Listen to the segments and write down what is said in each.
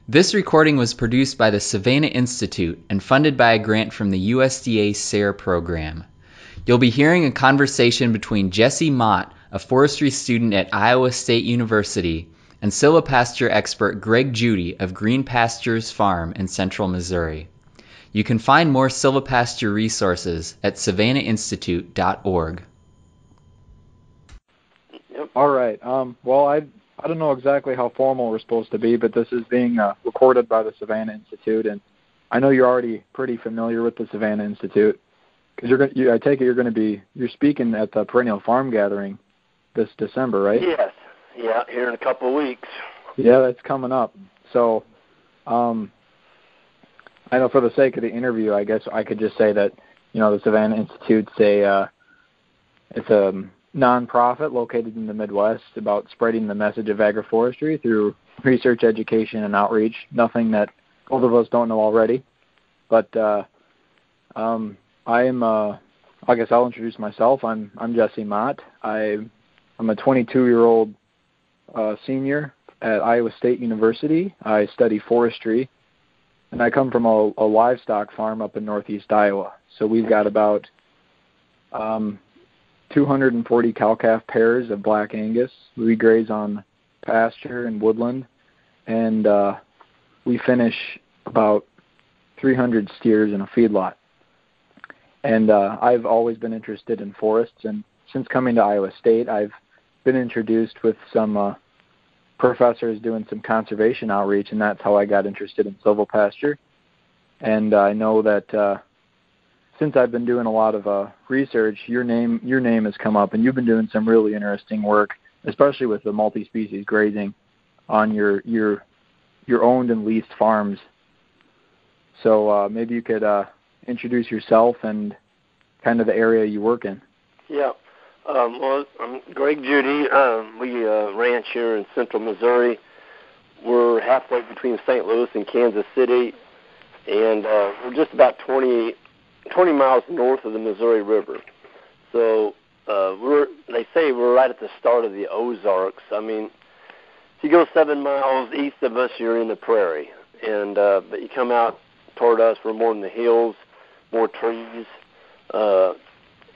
This recording was produced by the Savanna Institute and funded by a grant from the USDA SARE program. You'll be hearing a conversation between Jesse Mott, a forestry student at Iowa State University, and Silvopasture expert Greg Judy of Green Pastures Farm in central Missouri. You can find more Silvopasture resources at savannainstitute.org. All right. Well, I don't know exactly how formal we're supposed to be, but this is being recorded by the Savanna Institute, and I know you're already pretty familiar with the Savanna Institute because I take it you're speaking at the Perennial Farm Gathering this December, right? Yes. Yeah, here in a couple of weeks. Yeah, that's coming up. So, I know for the sake of the interview, I guess I could just say that, the Savanna Institute's it's a nonprofit located in the Midwest about spreading the message of agroforestry through research, education, and outreach. Nothing that both of us don't know already. But I guess I'll introduce myself. I'm Jesse Mott. I'm a 22-year-old senior at Iowa State University. I study forestry, and I come from a livestock farm up in northeast Iowa. So we've got about 240 cow-calf pairs of Black Angus. We graze on pasture and woodland, and we finish about 300 steers in a feedlot. And I've always been interested in forests, and since coming to Iowa State, I've been introduced with some professors doing some conservation outreach, and that's how I got interested in silvopasture. And I know that since I've been doing a lot of research, your name has come up, and you've been doing some really interesting work, especially with the multi-species grazing on your owned and leased farms. So maybe you could introduce yourself and kind of the area you work in. Yeah. Well, I'm Greg Judy. We ranch here in central Missouri. We're halfway between St. Louis and Kansas City, and we're just about 20 miles north of the Missouri River. So they say we're right at the start of the Ozarks. I mean, if you go 7 miles east of us, you're in the prairie, and but you come out toward us, we're more in the hills, more trees.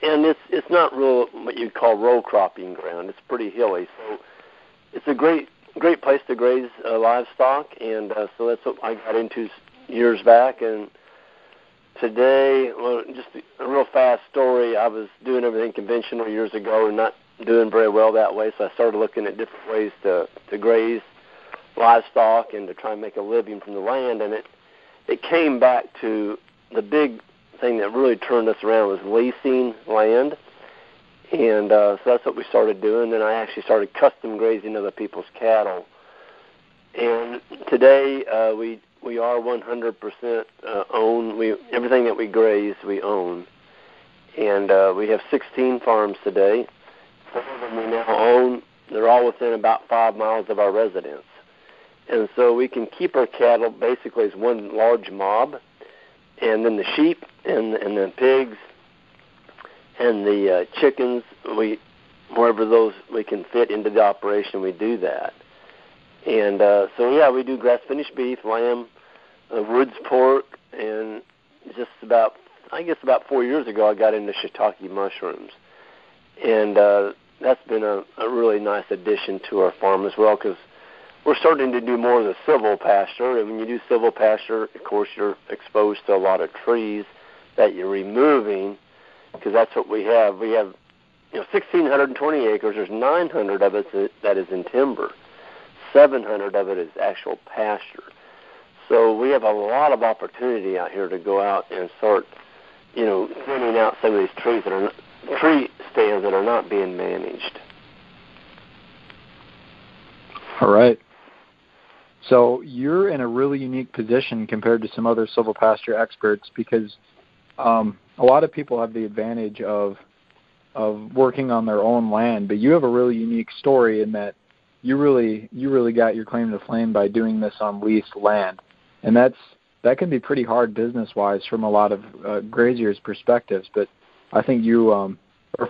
And it's not real what you'd call row cropping ground. It's pretty hilly, so it's a great place to graze livestock. And so that's what I got into years back. And today, well, just a real fast story. I was doing everything conventional years ago and not doing very well that way. So I started looking at different ways to graze livestock and to try and make a living from the land. And it came back to the big thing that really turned us around was leasing land, and so that's what we started doing. Then I actually started custom grazing other people's cattle, and today we are 100% own. Everything that we graze we own, and we have 16 farms today. 4 of them we now own. They're all within about 5 miles of our residence, and so we can keep our cattle basically as one large mob. And then the sheep and the pigs and the chickens, wherever those we can fit into the operation, we do that. And so yeah, we do grass-finished beef, lamb, woods pork, and just about 4 years ago, I got into shiitake mushrooms, and that's been a really nice addition to our farm as well, because we're starting to do more of the silvopasture, and when you do silvopasture, of course, you're exposed to a lot of trees that you're removing, because that's what we have. We have 1,620 acres. There's 900 of it that is in timber. 700 of it is actual pasture. So we have a lot of opportunity out here to go out and start, thinning out some of these trees tree stands that are not being managed. All right. So you're in a really unique position compared to some other silvopasture experts because a lot of people have the advantage of working on their own land, but you have a really unique story in that you really got your claim to fame by doing this on leased land, and that can be pretty hard business-wise from a lot of graziers' perspectives. But I think you, or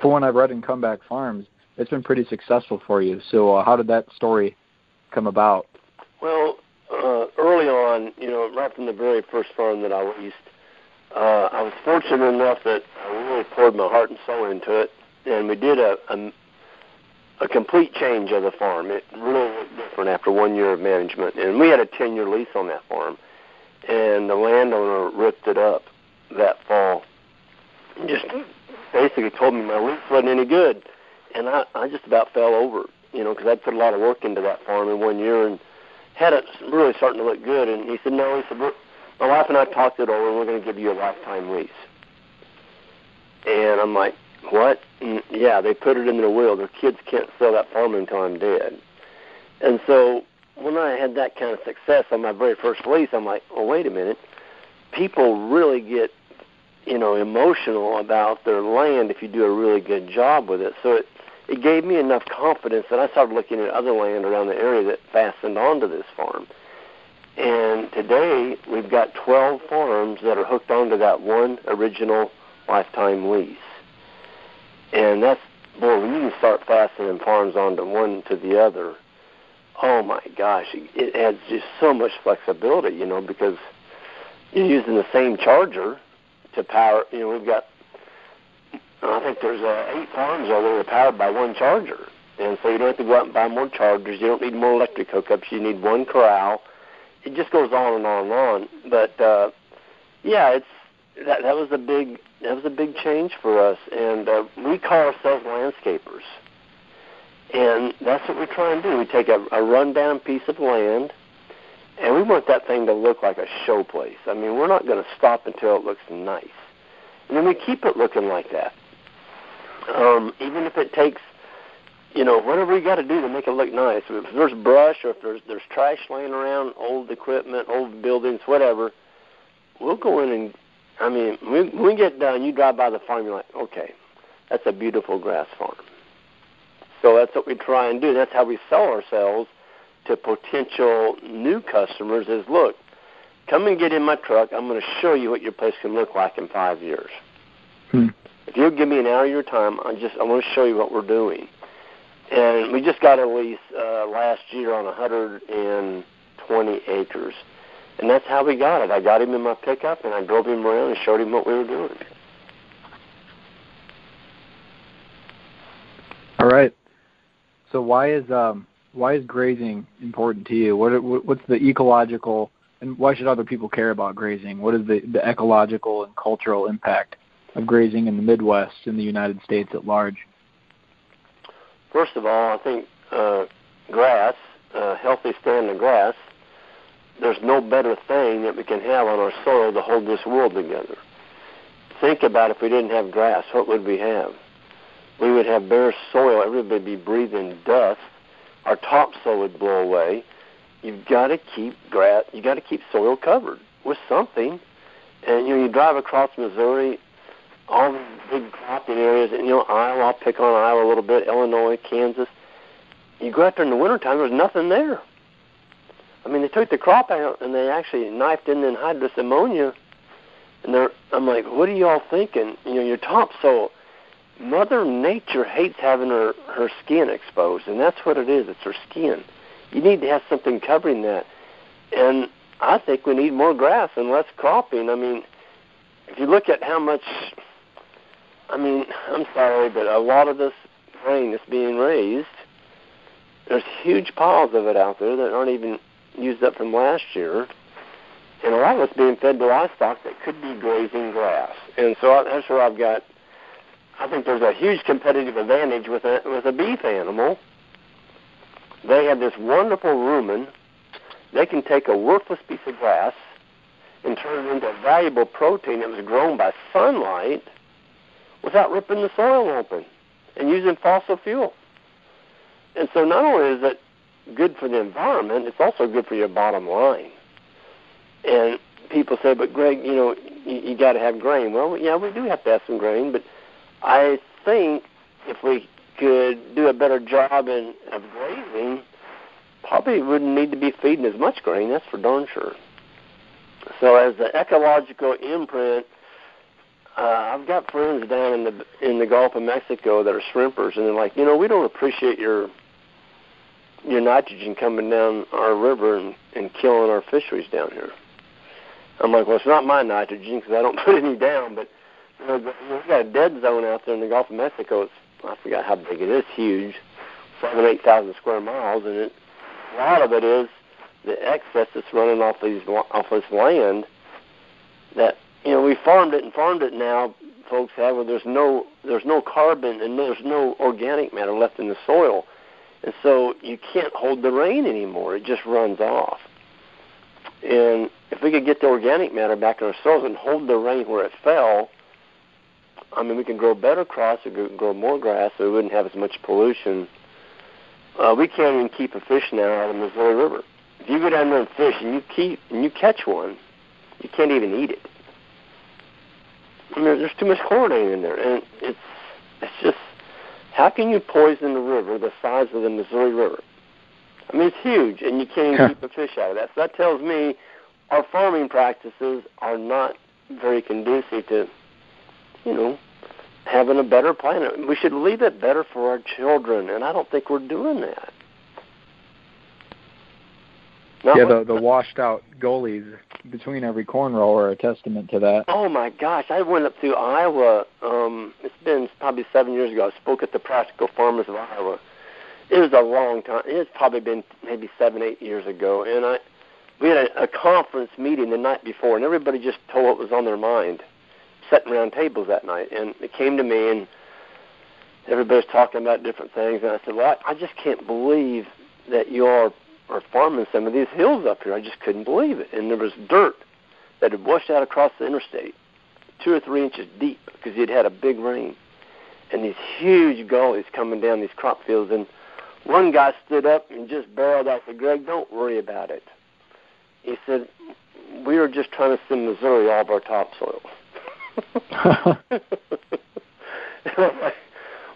for when I've read in Comeback Farms, it's been pretty successful for you. So how did that story come about? Well, early right from the very first farm that I leased. I was fortunate enough that I really poured my heart and soul into it, and we did a complete change of the farm. It really looked different after 1 year of management, and we had a 10-year lease on that farm, and the landowner ripped it up that fall. Just basically told me my lease wasn't any good, and I just about fell over, because I'd put a lot of work into that farm in 1 year and had it really starting to look good. And he said, no, he said, my wife and I talked it over, and we're going to give you a lifetime lease. And I'm like, what? And yeah, they put it in their will. Their kids can't sell that farm until I'm dead. And so when I had that kind of success on my very first lease, I'm like, oh, wait a minute. People really get, emotional about their land if you do a really good job with it. So it gave me enough confidence that I started looking at other land around the area that fastened onto this farm. And today we've got 12 farms that are hooked onto that one original lifetime lease. And that's, boy, when you can start fastening farms onto one to the other, oh my gosh, it adds just so much flexibility, because you're using the same charger to power. We've got, I think there's 8 farms over there powered by one charger. And so you don't have to go out and buy more chargers. You don't need more electric hookups. You need one corral. It just goes on and on and on. But yeah, that was a big change for us. And we call ourselves landscapers. And that's what we try and do. We take a rundown piece of land, and we want that thing to look like a show place. I mean, we're not going to stop until it looks nice. And then we keep it looking like that. Even if it takes, whatever we got to do to make it look nice. If there's brush or if there's trash laying around, old equipment, old buildings, whatever, we'll go in and, when we get done, you drive by the farm, you're like, okay, that's a beautiful grass farm. So that's what we try and do. That's how we sell ourselves to potential new customers is, look, come and get in my truck. I'm going to show you what your place can look like in 5 years. If you'll give me an hour of your time, I want to show you what we're doing. And we just got a lease last year on 120 acres. And that's how we got it. I got him in my pickup, and I drove him around and showed him what we were doing. All right. So why is grazing important to you? What's the ecological, and why should other people care about grazing? What is the ecological and cultural impact of grazing in the Midwest in the United States at large? First of all, I think grass, healthy stand of grass, there's no better thing that we can have on our soil to hold this world together. Think about if we didn't have grass, what would we have? We would have bare soil. Everybody would be breathing dust. Our topsoil would blow away. You've got to keep grass. You got to keep soil covered with something. And you drive across Missouri, all the big cropping areas, and Iowa. I'll pick on Iowa a little bit. Illinois, Kansas. You go out there in the wintertime, there's nothing there. They took the crop out and they actually knifed in anhydrous ammonia. And I'm like, what are y'all thinking? Your topsoil. Mother Nature hates having her skin exposed, and that's what it is. It's her skin. You need to have something covering that. And I think we need more grass and less cropping. If you look at how much, I'm sorry, but a lot of this grain that's being raised, there's huge piles of it out there that aren't even used up from last year. And a lot of it's being fed to livestock that could be grazing grass. And so that's where I think there's a huge competitive advantage with a beef animal. They have this wonderful rumen. They can take a worthless piece of grass and turn it into valuable protein that was grown by sunlight without ripping the soil open and using fossil fuel. And so not only is it good for the environment, it's also good for your bottom line. And people say, but Greg, you got to have grain. Well, yeah, we do have to have some grain, but I think if we could do a better job of grazing, probably wouldn't need to be feeding as much grain, that's for darn sure. So as the ecological imprint, I've got friends down in the Gulf of Mexico that are shrimpers, and they're like, we don't appreciate your nitrogen coming down our river and killing our fisheries down here. I'm like, well, it's not my nitrogen because I don't put any down, but we've got a dead zone out there in the Gulf of Mexico. I forgot how big it is, huge, 7,000 to 8,000 square miles, and a lot of it is the excess that's running off this land that, we farmed it now, folks have, where there's no carbon and there's no organic matter left in the soil. And so you can't hold the rain anymore. It just runs off. And if we could get the organic matter back in our soils and hold the rain where it fell, we can grow better crops, we could grow more grass, so we wouldn't have as much pollution. We can't even keep a fish now out of the Missouri River. If you go down there and fish and you catch one, you can't even eat it. There's too much chlorine in there, and it's just, how can you poison the river the size of the Missouri River? It's huge, and you can't even keep a fish out of that. So that tells me our farming practices are not very conducive to, having a better planet. We should leave it better for our children, and I don't think we're doing that. The washed out goalies between every corn row are a testament to that. Oh my gosh, I went up to Iowa, it's been probably 7 years ago. I spoke at the Practical Farmers of Iowa. It was a long time. It's probably been maybe 7, 8 years ago. And we had a conference meeting the night before, and everybody just told what was on their mind, sitting around tables that night. And it came to me, and everybody was talking about different things. And I said, well, I just can't believe that you are farming some of these hills up here. I just couldn't believe it. And there was dirt that had washed out across the interstate, 2 or 3 inches deep, because you'd had a big rain. And these huge gullies coming down these crop fields. And one guy stood up and just barreled out, said, Greg, don't worry about it. He said, we are just trying to send Missouri all of our topsoil.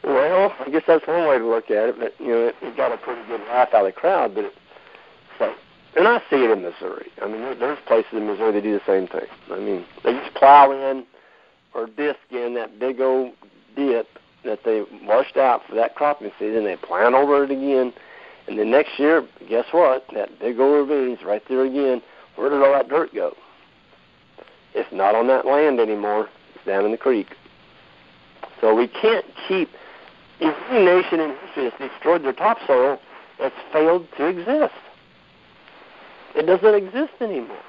Well, I guess that's one way to look at it, but, it got a pretty good laugh out of the crowd. But and I see it in Missouri. There's places in Missouri that do the same thing. They just plow in or disc in that big old dip that they washed out for that cropping season. They plant over it again, and then next year, guess what? That big old ravine's right there again. Where did all that dirt go? It's not on that land anymore. It's down in the creek. So we can't keep any nation in history that's destroyed their topsoil that's failed to exist. It doesn't exist anymore.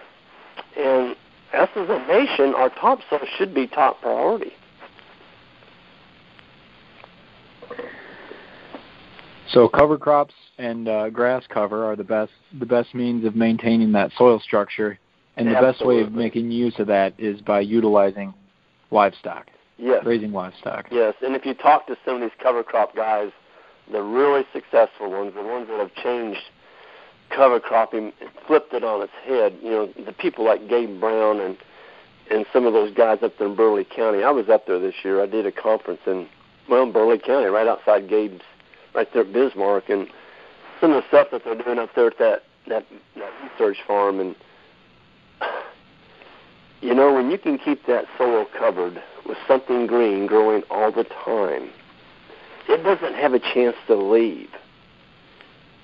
And us as a nation, our topsoil should be top priority. So cover crops and grass cover are the best means of maintaining that soil structure, and the best way of making use of that is by utilizing livestock. Yes. Raising livestock. Yes, and if you talk to some of these cover crop guys, the really successful ones, the ones that have changed cover cropping, flipped it on its head, the people like Gabe Brown and some of those guys up there in Burley County. I was up there this year. I did a conference in Burley County, right outside Gabe's, right there at Bismarck, and some of the stuff that they're doing up there at that research farm. And when you can keep that soil covered with something green growing all the time, it doesn't have a chance to leave.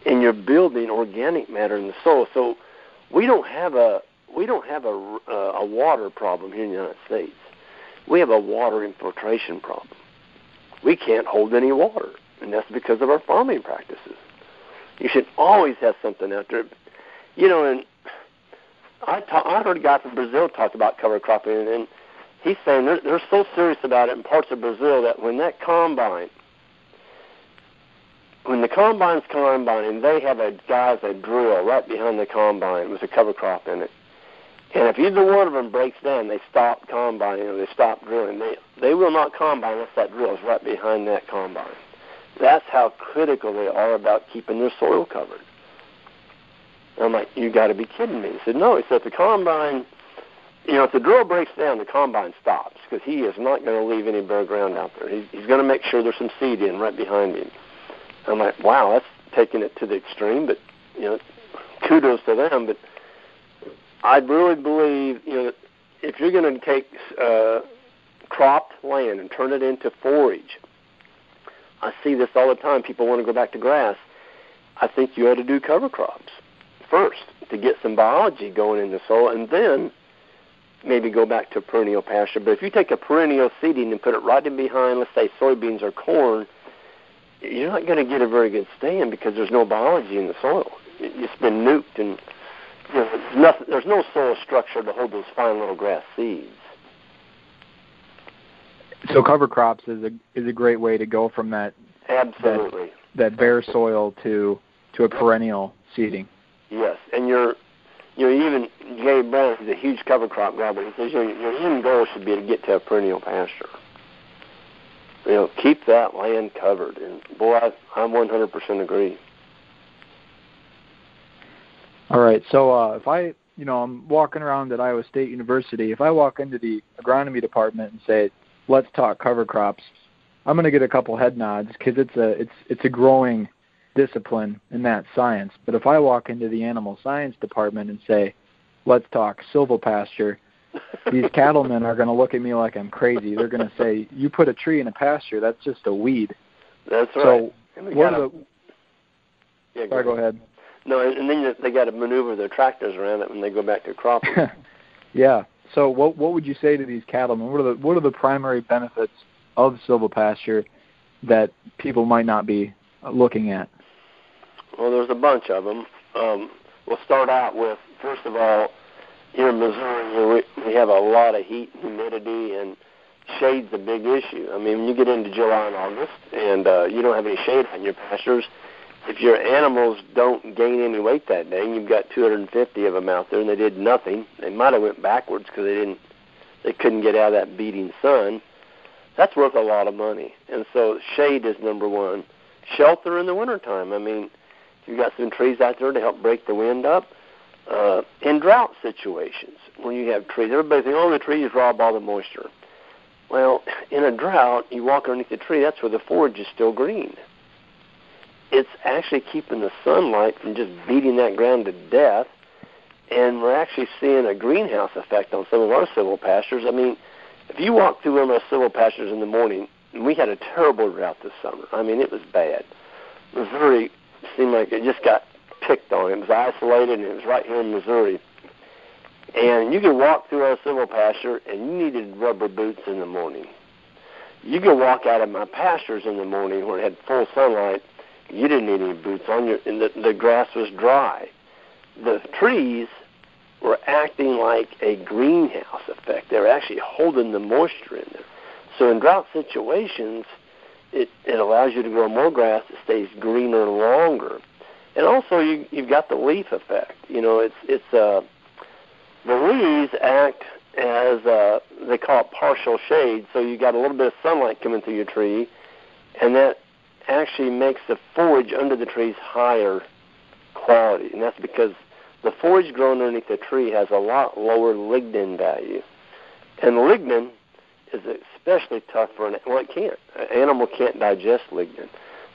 And you're building organic matter in the soil. So we don't have a water problem here in the United States. We have a water infiltration problem. We can't hold any water, and that's because of our farming practices. You should always have something out there. And I heard a guy from Brazil talk about cover cropping, and he's saying they're so serious about it in parts of Brazil that when the combine's combining, they have a drill right behind the combine with a cover crop in it. And if either one of them breaks down, they stop combining or they stop drilling. They will not combine unless that drill is right behind that combine. That's how critical they are about keeping their soil covered. And I'm like, you got to be kidding me. He said, no. He said, if the combine, if the drill breaks down, the combine stops because he is not going to leave any bare ground out there. He's going to make sure there's some seed in right behind him. I'm like, wow, that's taking it to the extreme, but, kudos to them. But I really believe, if you're going to take cropped land and turn it into forage, I see this all the time. People want to go back to grass. I think you ought to do cover crops first to get some biology going in the soil, and then maybe go back to perennial pasture. But if you take a perennial seeding and put it right in behind, let's say, soybeans or corn, you're not going to get a very good stand because there's no biology in the soil. It's been nuked, and there's no soil structure to hold those fine little grass seeds. So cover crops is a great way to go from that Absolutely that bare soil to a perennial seeding. Yes, and even Gabe Brown is a huge cover crop guy, but he says your end goal should be to get to a perennial pasture. Keep that land covered, and boy, I 100% agree. All right, so if I'm walking around at Iowa State University, if I walk into the agronomy department and say, let's talk cover crops, I'm going to get a couple head nods because it's a growing discipline in that science. But if I walk into the animal science department and say, let's talk silvopasture, these cattlemen are going to look at me like I'm crazy. They're going to say, you put a tree in a pasture, that's just a weed. That's right. So what are the... Go ahead. No, and then they got to maneuver their tractors around it when they go back to cropping. Yeah. So what would you say to these cattlemen? What are the primary benefits of silvopasture that people might not be looking at? Well, there's a bunch of them. We'll start out with, first of all, here in Missouri, we have a lot of heat and humidity, and shade's a big issue. I mean, when you get into July and August and you don't have any shade on your pastures, if your animals don't gain any weight that day, and you've got 250 of them out there and they did nothing, they might have went backwards because they couldn't get out of that beating sun, that's worth a lot of money. And so shade is number one. Shelter in the wintertime. I mean, you've got some trees out there to help break the wind up. In drought situations, when you have trees, everybody thinks, the trees rob all the moisture. Well, in a drought, you walk underneath the tree, that's where the forage is still green. It's actually keeping the sunlight from just beating that ground to death, and we're actually seeing a greenhouse effect on some of our silvopastures. I mean, if you walk through one of our silvopastures in the morning, and we had a terrible drought this summer. I mean, it was bad. Missouri seemed like it just got picked on. It was isolated, and it was right here in Missouri. And you could walk through our silvopasture, and you needed rubber boots in the morning. You could walk out of my pastures in the morning where it had full sunlight. You didn't need any boots on, and the grass was dry. The trees were acting like a greenhouse effect. They were actually holding the moisture in there. So in drought situations, it allows you to grow more grass. It stays greener longer. And also you've got the leaf effect. The leaves act as, they call it partial shade. So you got a little bit of sunlight coming through your tree, and that actually makes the forage under the trees higher quality. And that's because the forage grown underneath the tree has a lot lower lignin value. And lignin is especially tough an animal can't digest lignin.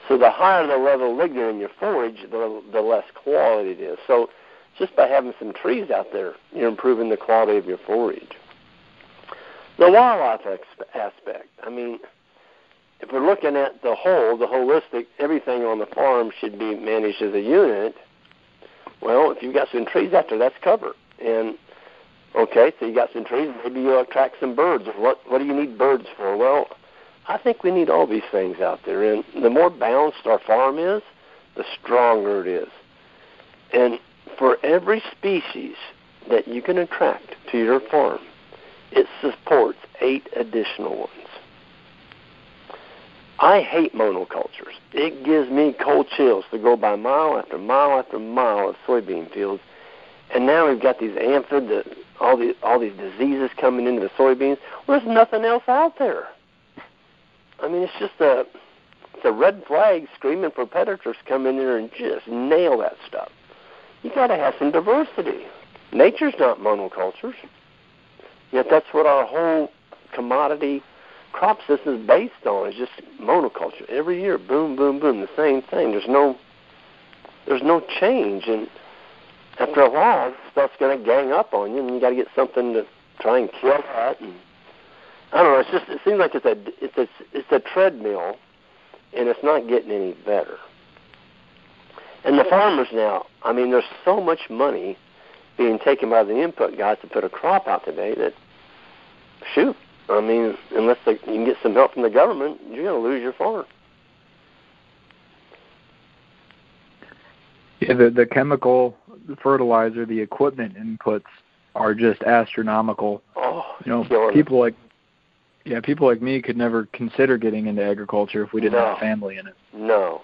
So the higher the level of lignin in your forage, the less quality it is. So just by having some trees out there, you're improving the quality of your forage. The wildlife aspect, I mean, if we're looking at the holistic, everything on the farm should be managed as a unit. Well, if you've got some trees out there, that's cover. And, okay, so you got some trees, maybe you'll attract some birds. What do you need birds for? Well, I think we need all these things out there. And the more balanced our farm is, the stronger it is. And for every species that you can attract to your farm, it supports 8 additional ones. I hate monocultures. It gives me cold chills to go by mile after mile after mile of soybean fields. And now we've got these aphid, all these diseases coming into the soybeans. Well, there's nothing else out there. I mean, it's just a red flag screaming for predators to come in there and just nail that stuff. You got to have some diversity. Nature's not monocultures. Yet that's what our whole commodity crop system is based on, is just monoculture. Every year, boom, boom, boom, the same thing. There's no change, and after a while, stuff's going to gang up on you, and you got to get something to try and kill that. And I don't know. It seems like it's a treadmill, and it's not getting any better. And the farmers now, I mean, there's so much money being taken by the input guys to put a crop out today that, shoot, I mean, unless you can get some help from the government, you're going to lose your farm. Yeah, the chemical, the fertilizer, the equipment inputs are just astronomical. Oh, people like me could never consider getting into agriculture if we didn't have a family in it. No,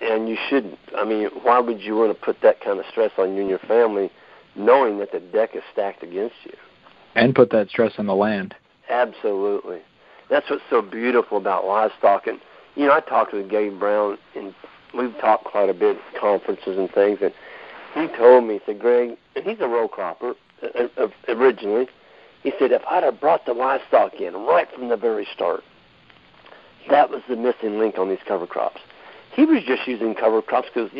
and you shouldn't. I mean, why would you want to put that kind of stress on you and your family, knowing that the deck is stacked against you? And put that stress on the land. Absolutely. That's what's so beautiful about livestock. And, I talked with Gabe Brown, and we've talked quite a bit at conferences and things, and he told me, he said, Greg, and he's a row cropper originally, he said, if I'd have brought the livestock in right from the very start, that was the missing link on these cover crops. He was just using cover crops because,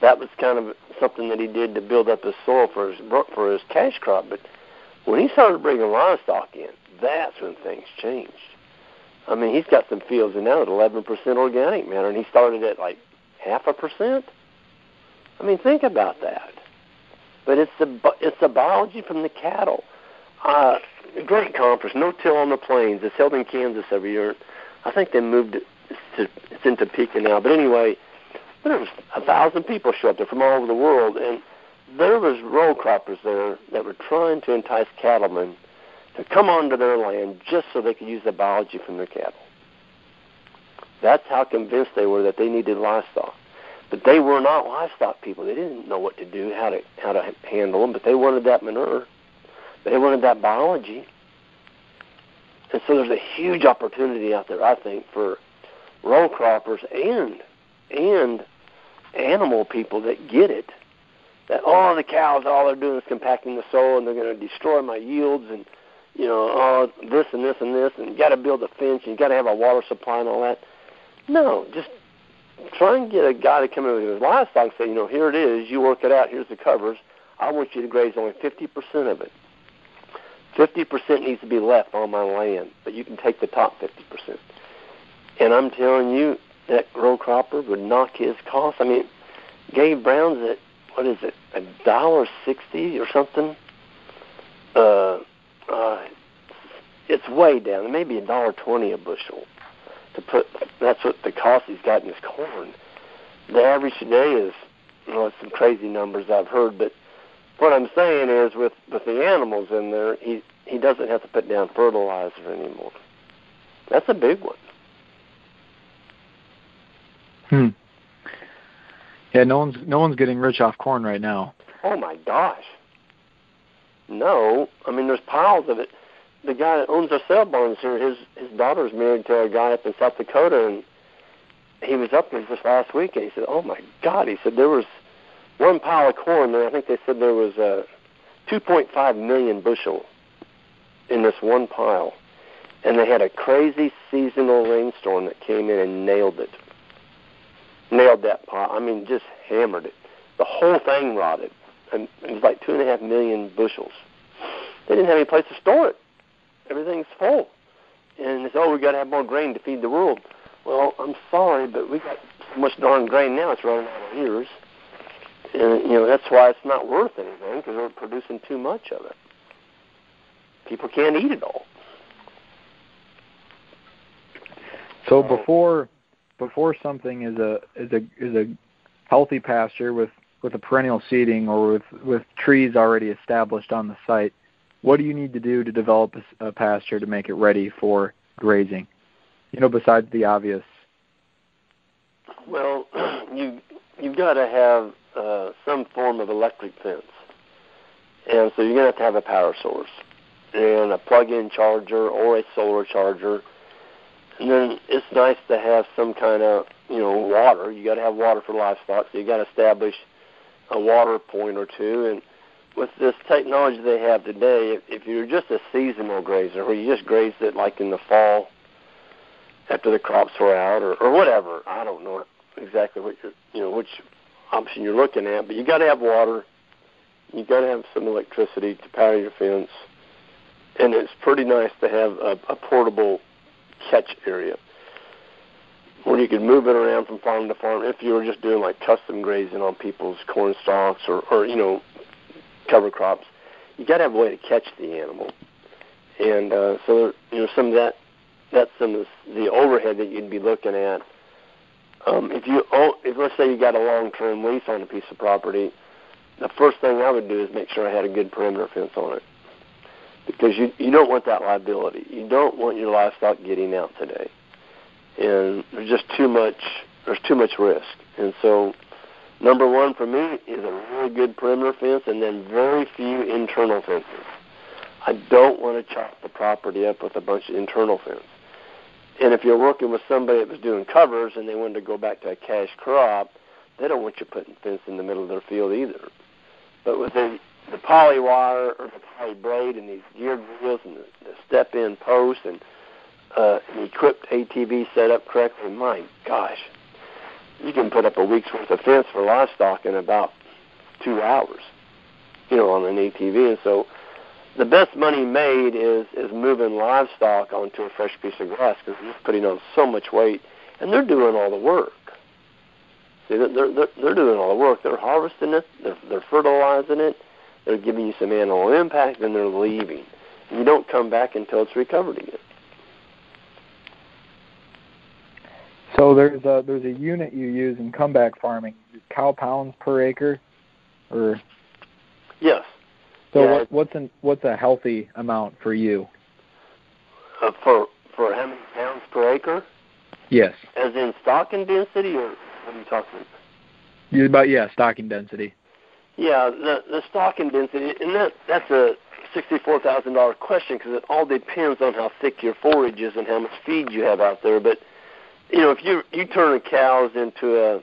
that was kind of something that he did to build up his soil for his cash crop. But when he started bringing livestock in, that's when things changed. I mean, he's got some fields in now at 11% organic matter, and he started at like 0.5%. I mean, think about that. But it's the biology from the cattle. A great conference, No Till on the Plains. It's held in Kansas every year. I think they moved it it's in Topeka now. But anyway, there was 1,000 people show up there from all over the world, and there was row croppers there that were trying to entice cattlemen to come onto their land just so they could use the biology from their cattle. That's how convinced they were that they needed livestock. But they were not livestock people. They didn't know what to do, how to handle them, but they wanted that manure. They wanted that biology. And so there's a huge opportunity out there, I think, for row croppers and animal people that get it, that the cows, all they're doing is compacting the soil, and they're going to destroy my yields, and this and this and this, and you got to build a fence, and you got to have a water supply and all that. No, just try and get a guy to come in with his livestock and say, here it is, you work it out, here's the covers. I want you to graze only 50% of it. 50% needs to be left on my land, but you can take the top 50%. And I'm telling you, that row cropper would knock his costs. I mean, Gabe Brown's at, what is it, $1.60 or something? It's way down, maybe $1.20 a bushel. That's what the cost he's got in his corn. The average today is, some crazy numbers I've heard, but what I'm saying is with the animals in there, he doesn't have to put down fertilizer anymore. That's a big one. Yeah, no one's getting rich off corn right now. Oh my gosh. No, I mean there's piles of it. The guy that owns our sale barns here, his daughter's married to a guy up in South Dakota, and he was up there just last week, and he said, oh my God, he said there was one pile of corn there. I think they said there was 2.5 million bushel in this one pile, and they had a crazy seasonal rainstorm that came in and nailed that pile. I mean, just hammered it. The whole thing rotted, and it was like 2.5 million bushels. They didn't have any place to store it. Everything's full. And they said, we got to have more grain to feed the world. Well, I'm sorry, but we got so much darn grain now, it's running out of ears. And, that's why it's not worth anything, because we're producing too much of it. People can't eat it all. So before something is a healthy pasture with a perennial seeding or with trees already established on the site, what do you need to do to develop a pasture to make it ready for grazing? Besides the obvious. Well, you've got to have some form of electric fence, and so you're going to have a power source and a plug-in charger or a solar charger. And then it's nice to have some kind of water. You got to have water for livestock, so you got to establish a water point or two. And with this technology they have today, if you're just a seasonal grazer, or you just graze it like in the fall after the crops were out, or whatever, I don't know exactly what which option you're looking at, but you got to have water. You got to have some electricity to power your fence, and it's pretty nice to have a portable catch area where you can move it around from farm to farm if you were just doing like custom grazing on people's corn stalks or cover crops, you got to have a way to catch the animal. And so, some of that's some of the overhead that you'd be looking at. If let's say you got a long-term lease on a piece of property, the first thing I would do is make sure I had a good perimeter fence on it, because you don't want that liability. You don't want your livestock getting out today, and there's just too much risk. And so, number one for me is a really good perimeter fence, and then very few internal fences. I don't want to chop the property up with a bunch of internal fence. And if you're working with somebody that was doing covers and they wanted to go back to a cash crop, they don't want you putting fence in the middle of their field either. But with the poly wire or the poly braid and these geared wheels and the step-in posts and the equipped ATV set up correctly, my gosh, you can put up a week's worth of fence for livestock in about 2 hours, on an ATV. And so the best money made is moving livestock onto a fresh piece of grass, because they're just putting on so much weight, and they're doing all the work. See, they're doing all the work. They're harvesting it, they're fertilizing it, they're giving you some animal impact, and they're leaving. And you don't come back until it's recovered again. So there's a unit you use in comeback farming, cow pounds per acre, or? Yes. So yeah, what's a healthy amount for you? For how many pounds per acre? Yes. As in stocking density, or what are you talking about? Stocking density. Yeah, the stocking density, and that's a $64,000 question, because it all depends on how thick your forage is and how much feed you have out there. But if you turn the cows into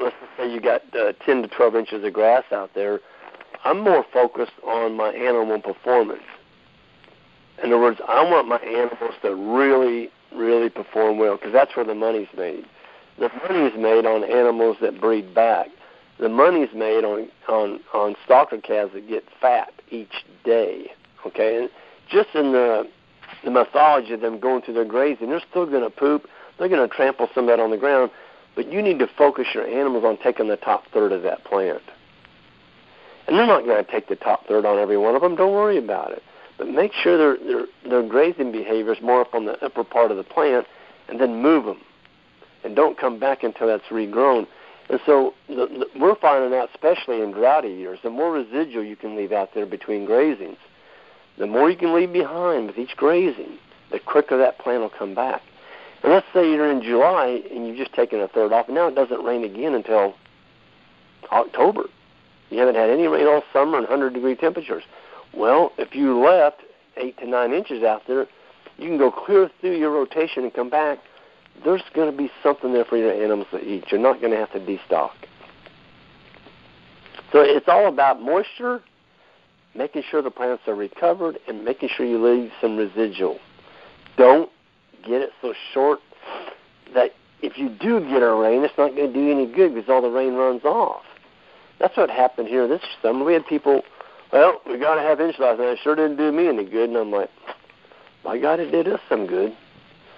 let's say you got 10 to 12 inches of grass out there, I'm more focused on my animal performance. In other words, I want my animals to really, really perform well, because that's where the money's made. The money's made on animals that breed back. The money's made on stalker calves that get fat each day. Okay, and just in the mythology of them going through their grazing, they're still going to poop. They're going to trample some of that on the ground, but you need to focus your animals on taking the top third of that plant. And they're not going to take the top third on every one of them. Don't worry about it. But make sure their grazing behavior is more up on the upper part of the plant, and then move them. And don't come back until that's regrown. And so we're finding out, especially in droughty years, the more residual you can leave out there between grazings, the more you can leave behind with each grazing, the quicker that plant will come back. And let's say you're in July and you've just taken a third off, and now it doesn't rain again until October. You haven't had any rain all summer and 100-degree temperatures. Well, if you left 8 to 9 inches out there, you can go clear through your rotation and come back. There's going to be something there for your animals to eat. You're not going to have to destock. So it's all about moisture, making sure the plants are recovered, and making sure you leave some residual. Don't get it so short that if you do get a rain, it's not going to do any good, because all the rain runs off. That's what happened here this summer. We had people, well, we got to have inch last night. It sure didn't do me any good. And I'm like, my God, it did us some good.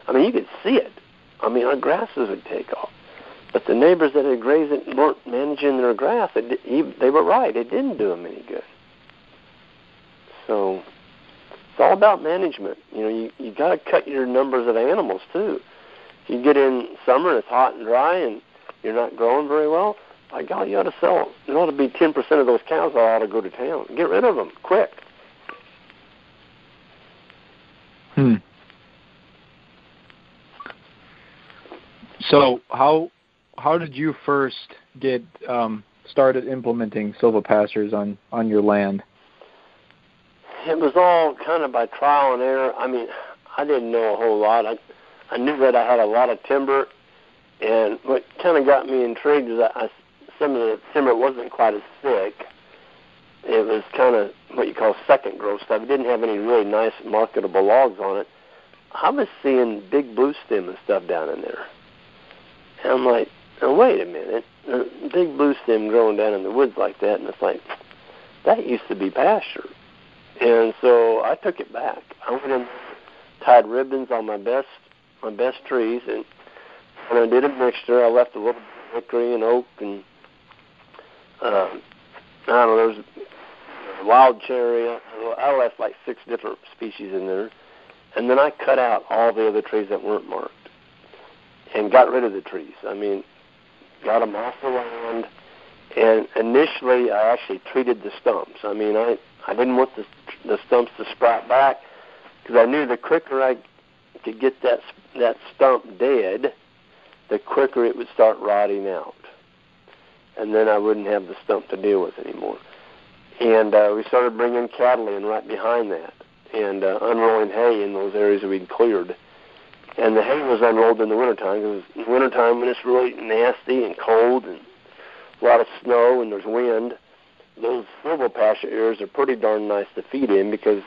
I mean, you could see it. I mean, our grasses would take off. But the neighbors that had grazed it weren't managing their grass. They were right. It didn't do them any good. So it's all about management. You got to cut your numbers of animals, too. If you get in summer and it's hot and dry and you're not growing very well, by God, you ought to sell. There ought to be 10% of those cows that ought to go to town. Get rid of them, quick. So how did you first get started implementing silvopastures on your land? It was all kind of by trial and error. I mean, I didn't know a whole lot. I knew that I had a lot of timber, and what kind of got me intrigued is that some of the timber wasn't quite as thick. It was kind of what you call second growth stuff. It didn't have any really nice marketable logs on it. I was seeing big blue stem and stuff down in there. And I'm like, now wait a minute. Big blue stem growing down in the woods like that, and it's like, that used to be pasture. And so I took it back. I went and tied ribbons on my best trees, and when I did a mixture, I left a little hickory and oak and I don't know, there's wild cherry. I left like 6 different species in there. And then I cut out all the other trees that weren't marked and got rid of the trees. I mean, got them off the land. And initially, I actually treated the stumps. I mean, I didn't want the stumps to sprout back because I knew the quicker I could get that stump dead, the quicker it would start rotting out. And then I wouldn't have the stump to deal with anymore. And we started bringing cattle in right behind that and unrolling hay in those areas that we'd cleared. And the hay was unrolled in the wintertime because in the wintertime when it's really nasty and cold and a lot of snow and there's wind, those silvopasture areas are pretty darn nice to feed in because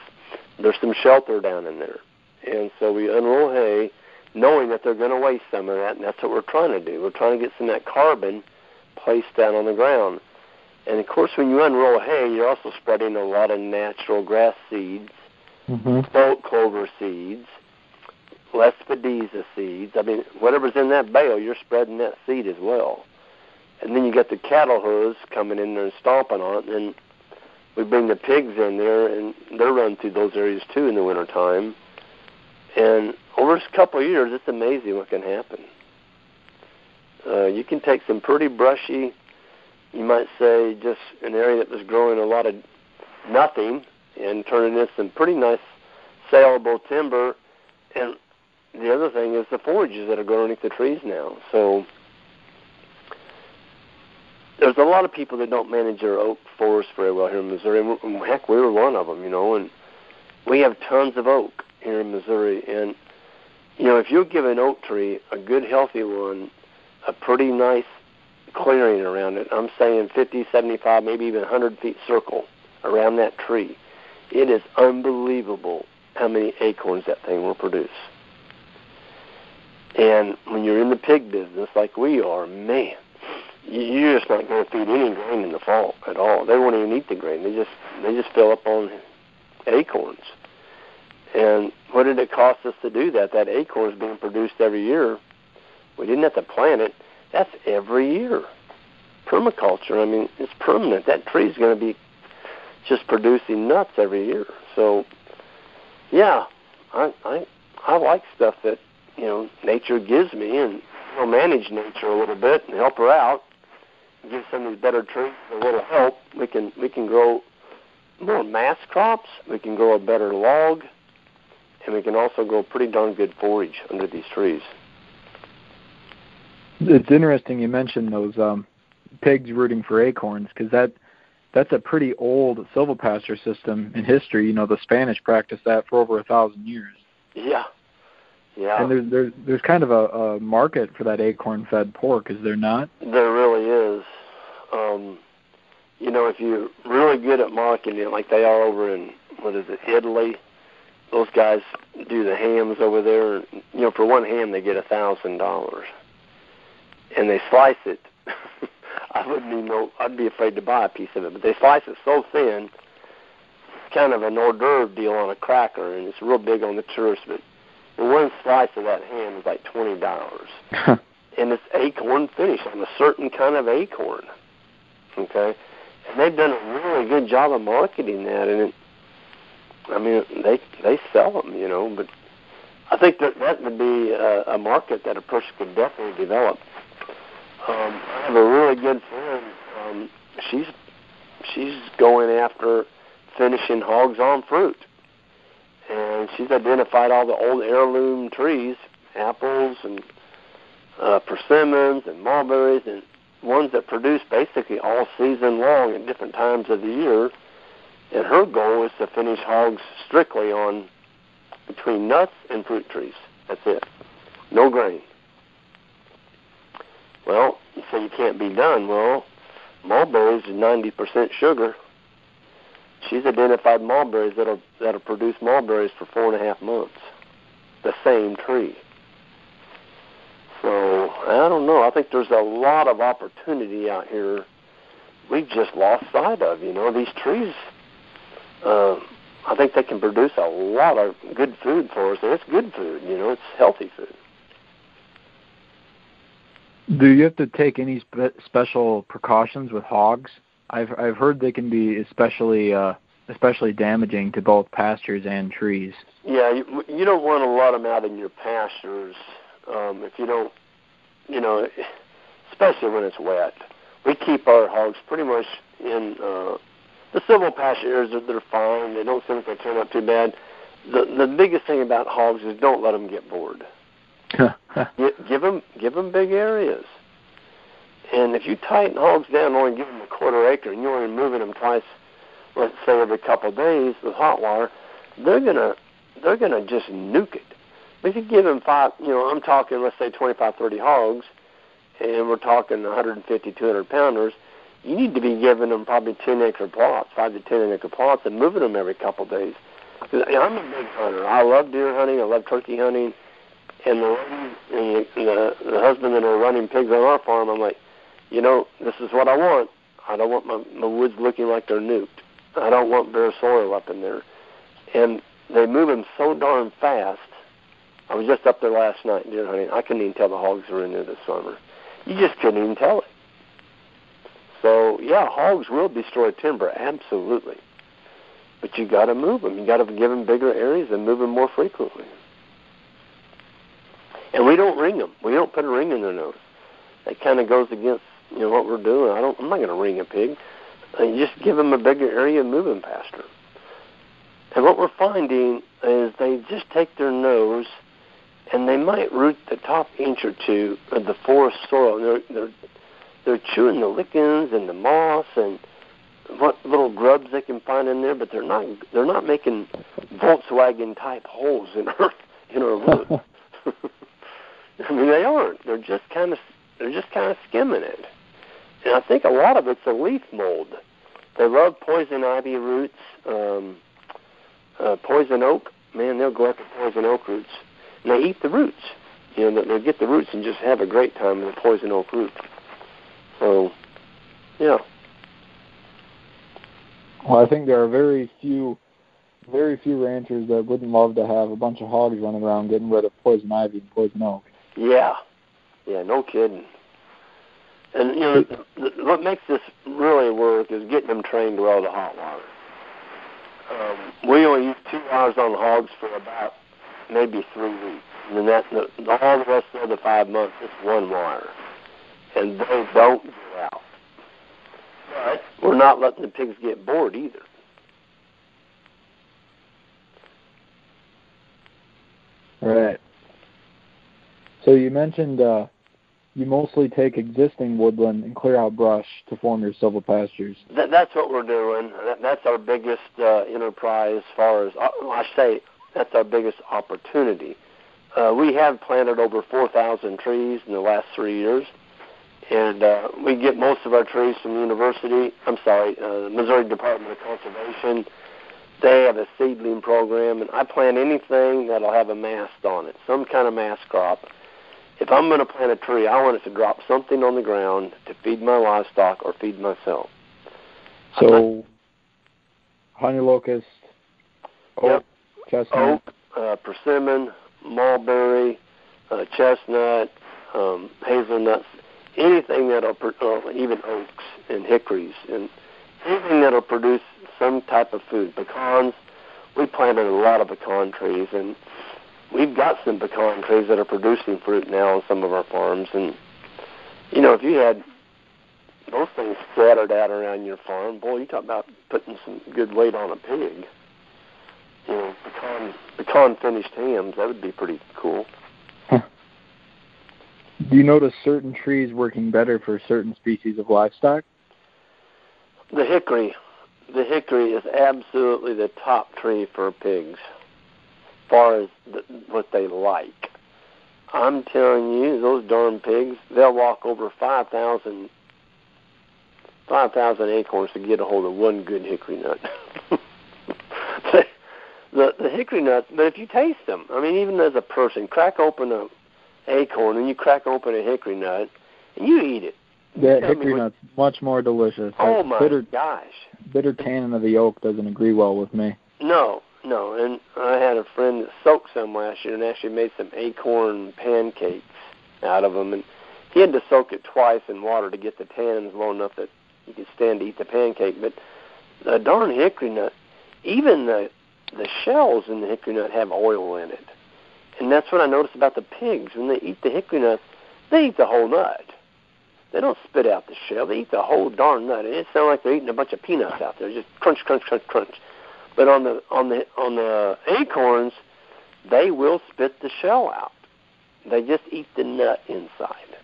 there's some shelter down in there. And so we unroll hay knowing that they're going to waste some of that, and that's what we're trying to do. We're trying to get some of that carbon placed down on the ground. And, of course, when you unroll hay, you're also spreading a lot of natural grass seeds, boat clover seeds, lespedeza seeds. I mean, whatever's in that bale, you're spreading that seed as well. And then you get the cattle hooves coming in there and stomping on it, and we bring the pigs in there, and they're run through those areas, too, in the wintertime. And over a couple of years, it's amazing what can happen. You can take some pretty brushy, you might say, just an area that was growing a lot of nothing and turn it into some pretty nice saleable timber. And the other thing is the forages that are growing underneath the trees now. So there's a lot of people that don't manage their oak forest very well here in Missouri. And heck, we were one of them, and we have tons of oak here in Missouri. And, if you give an oak tree, a good, healthy one, a pretty nice clearing around it, I'm saying 50, 75, maybe even 100 feet circle around that tree, it is unbelievable how many acorns that thing will produce. And when you're in the pig business like we are, man, you're just not going to feed any grain in the fall at all. They won't even eat the grain. They just fill up on acorns. And what did it cost us to do that? That acorn is being produced every year. We didn't have to plant it. That's every year. Permaculture, I mean, it's permanent. That tree is going to be just producing nuts every year. So, yeah, I like stuff that, nature gives me, and we'll manage nature a little bit and help her out. Give some of these better trees a little help. We can grow more mass crops. We can grow a better log, and we can also grow pretty darn good forage under these trees. It's interesting you mentioned those pigs rooting for acorns because that's a pretty old silvopasture system in history. The Spanish practiced that for over 1,000 years. Yeah. And there's kind of a market for that acorn-fed pork, is there not? There really is. If you're really good at marketing it, like they are over in, Italy, those guys do the hams over there. For one ham they get $1,000, and they slice it. I wouldn't even know. I'd be afraid to buy a piece of it, but they slice it so thin, kind of an hors d'oeuvre deal on a cracker, and it's real big on the tourists. But one slice of that ham is like $20, and it's acorn finish on a certain kind of acorn. Okay, and they've done a really good job of marketing that, and they sell them, But I think that would be a market that a person could definitely develop. I have a really good friend. She's going after finishing hogs on fruit, and she's identified all the old heirloom trees, apples and persimmons and mulberries, and ones that produce basically all season long at different times of the year. And her goal is to finish hogs strictly on between nuts and fruit trees. That's it. No grain. Well, you say you can't be done. Well, mulberries is 90% sugar. She's identified mulberries that'll produce mulberries for 4.5 months. The same tree. So, I don't know. I think there's a lot of opportunity out here we've just lost sight of. These trees, I think they can produce a lot of good food for us. And it's good food, it's healthy food. Do you have to take any special precautions with hogs I've heard they can be especially damaging to both pastures and trees. Yeah, you don't want to let them out in your pastures if you don't, especially when it's wet. We keep our hogs pretty much in the Silvopasture areas. They're fine. They don't seem like they turn out too bad. The biggest thing about hogs is don't let them get bored. give them big areas. And if you tighten hogs down, only give them a quarter acre, and you're only moving them twice, let's say every couple of days with hot water, they're gonna just nuke it. If you give them I'm talking, let's say 25, 30 hogs, and we're talking 150, 200 pounders, you need to be giving them probably 10-acre plots, 5 to 10-acre plots, and moving them every couple of days. Because I'm a big hunter. I love deer hunting. I love turkey hunting. And the husband that are running pigs on our farm, I'm like, this is what I want. I don't want my woods looking like they're nuked. I don't want bare soil up in there. And they move them so darn fast. I was just up there last night deer hunting. I couldn't even tell the hogs were in there this summer. You just couldn't even tell it. So, yeah, hogs will destroy timber, absolutely. But you got to move them. You got to give them bigger areas and move them more frequently. And we don't ring them. We don't put a ring in their nose. That kind of goes against what we're doing. I'm not going to ring a pig. You just give them a bigger area and move them pasture. And what we're finding is they just take their nose and they might root the top inch or two of the forest soil. They're chewing the lichens and the moss and what little grubs they can find in there, but they're not making Volkswagen type holes in our wood. I mean, they aren't. They're just kind of skimming it. And I think a lot of it's a leaf mold. They love poison ivy roots, poison oak. Man, they'll go after poison oak roots. And they eat the roots. They'll get the roots and just have a great time with the poison oak root. So, yeah. Well, I think there are very few ranchers that wouldn't love to have a bunch of hogs running around getting rid of poison ivy and poison oak. Yeah, no kidding. And what makes this really work is getting them trained well to hot water. We only use 2 hours on hogs for about maybe 3 weeks, and then all the rest of the 5 months it's one wire, and they don't get out. But we're not letting the pigs get bored either. Right. So you mentioned you mostly take existing woodland and clear out brush to form your silvopastures. That's what we're doing. That's our biggest enterprise as far as, I say, that's our biggest opportunity. We have planted over 4,000 trees in the last 3 years, and we get most of our trees from the Missouri Department of Conservation. They have a seedling program, and I plant anything that'll have a mast on it, some kind of mast crop. If I'm going to plant a tree, I want it to drop something on the ground to feed my livestock or feed myself. So, honey locust, oak, chestnut? Oak, persimmon, mulberry, chestnut, hazelnuts, anything that'll, even oaks and hickories, and anything that'll produce some type of food. Pecans, we planted a lot of pecan trees, and we've got some pecan trees that are producing fruit now on some of our farms. And, if you had those things scattered out around your farm, boy, you talk about putting some good weight on a pig. Pecan finished hams, that would be pretty cool. Huh. Do you notice certain trees working better for certain species of livestock? The hickory is absolutely the top tree for pigs, as far as what they like. I'm telling you, those darn pigs, they'll walk over 5,000 acorns to get a hold of one good hickory nut. The hickory nuts, but if you taste them, even as a person, crack open an acorn and you crack open a hickory nut and you eat it. That hickory nut's much more delicious. Oh, my gosh. Bitter tannin of the oak doesn't agree well with me. No. And I had a friend that soaked some last year and actually made some acorn pancakes out of them. And he had to soak it twice in water to get the tannins low enough that you could stand to eat the pancake. But the darn hickory nut, even the shells in the hickory nut have oil in it. And that's what I noticed about the pigs. When they eat the hickory nut, they eat the whole nut. They don't spit out the shell. They eat the whole darn nut. And it sounds like they're eating a bunch of peanuts out there, just crunch, crunch, crunch, crunch. But on the acorns, they will spit the shell out. They just eat the nut inside.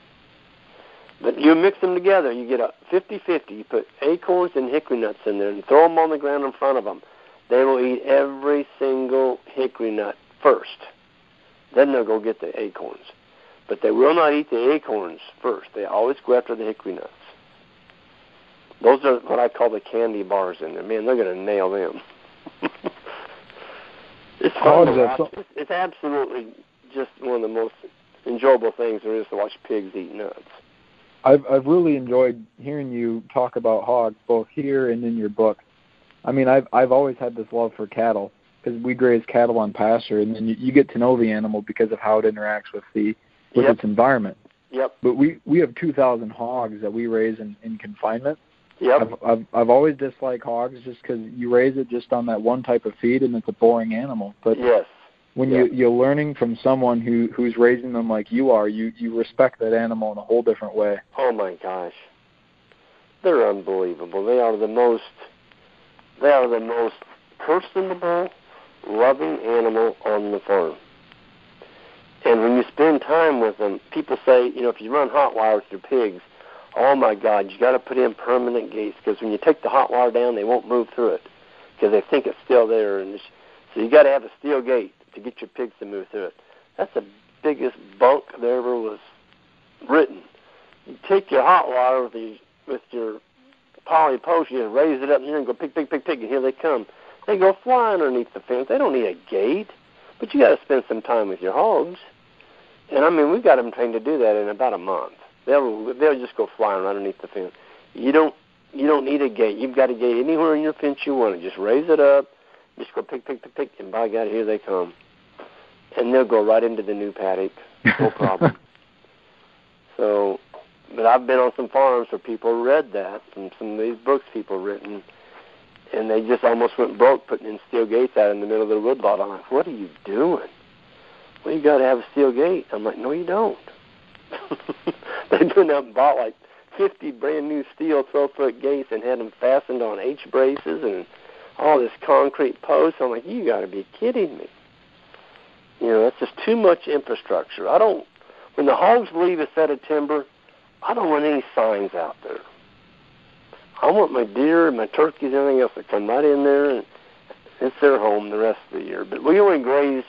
But you mix them together, you get a 50-50. You put acorns and hickory nuts in there and throw them on the ground in front of them. They will eat every single hickory nut first. Then they'll go get the acorns. But they will not eat the acorns first. They always go after the hickory nuts. Those are what I call the candy bars in there. Man, they're going to nail them. It's fun to watch. It's absolutely just one of the most enjoyable things there is to watch pigs eat nuts. I've really enjoyed hearing you talk about hogs, both here and in your book. I mean, I've always had this love for cattle because we graze cattle on pasture, and then you get to know the animal because of how it interacts with its environment. Yep. But we have 2,000 hogs that we raise in confinement. Yep. I've always disliked hogs just because you raise it just on that one type of feed, and it's a boring animal. But yes. When you're learning from someone who's raising them like you are, you respect that animal in a whole different way. Oh my gosh, they're unbelievable. They are the most personable, loving animal on the farm. And when you spend time with them, people say, if you run hot wire with your pigs, oh my God, you got to put in permanent gates because when you take the hot wire down, they won't move through it because they think it's still there. And so you got to have a steel gate to get your pigs to move through it. That's the biggest bunk there ever was written. You take your hot wire with your poly post, you raise it up in the air and go pig, pig, pig, pig, and here they come. They go flying underneath the fence. They don't need a gate, but you got to spend some time with your hogs. And I mean, we've got them trained to do that in about a month. They'll just go flying right underneath the fence. You don't need a gate. You've got a gate anywhere in your fence you want it. Just raise it up, just go pick, pick, pick, pick, and by God, here they come. And they'll go right into the new paddock, no problem. But I've been on some farms where people read that from some of these books people written, and they just almost went broke putting in steel gates out in the middle of the woodlot. I'm like, what are you doing? Well, you got to have a steel gate. I'm like, no, you don't. They went out and bought like 50 brand new steel 12-foot gates and had them fastened on H braces and all this concrete posts. I'm like, you got to be kidding me. That's just too much infrastructure. When the hogs leave a set of timber, I don't want any signs out there. I want my deer, my turkeys, everything else to come right in there, and it's their home the rest of the year. But we only graze,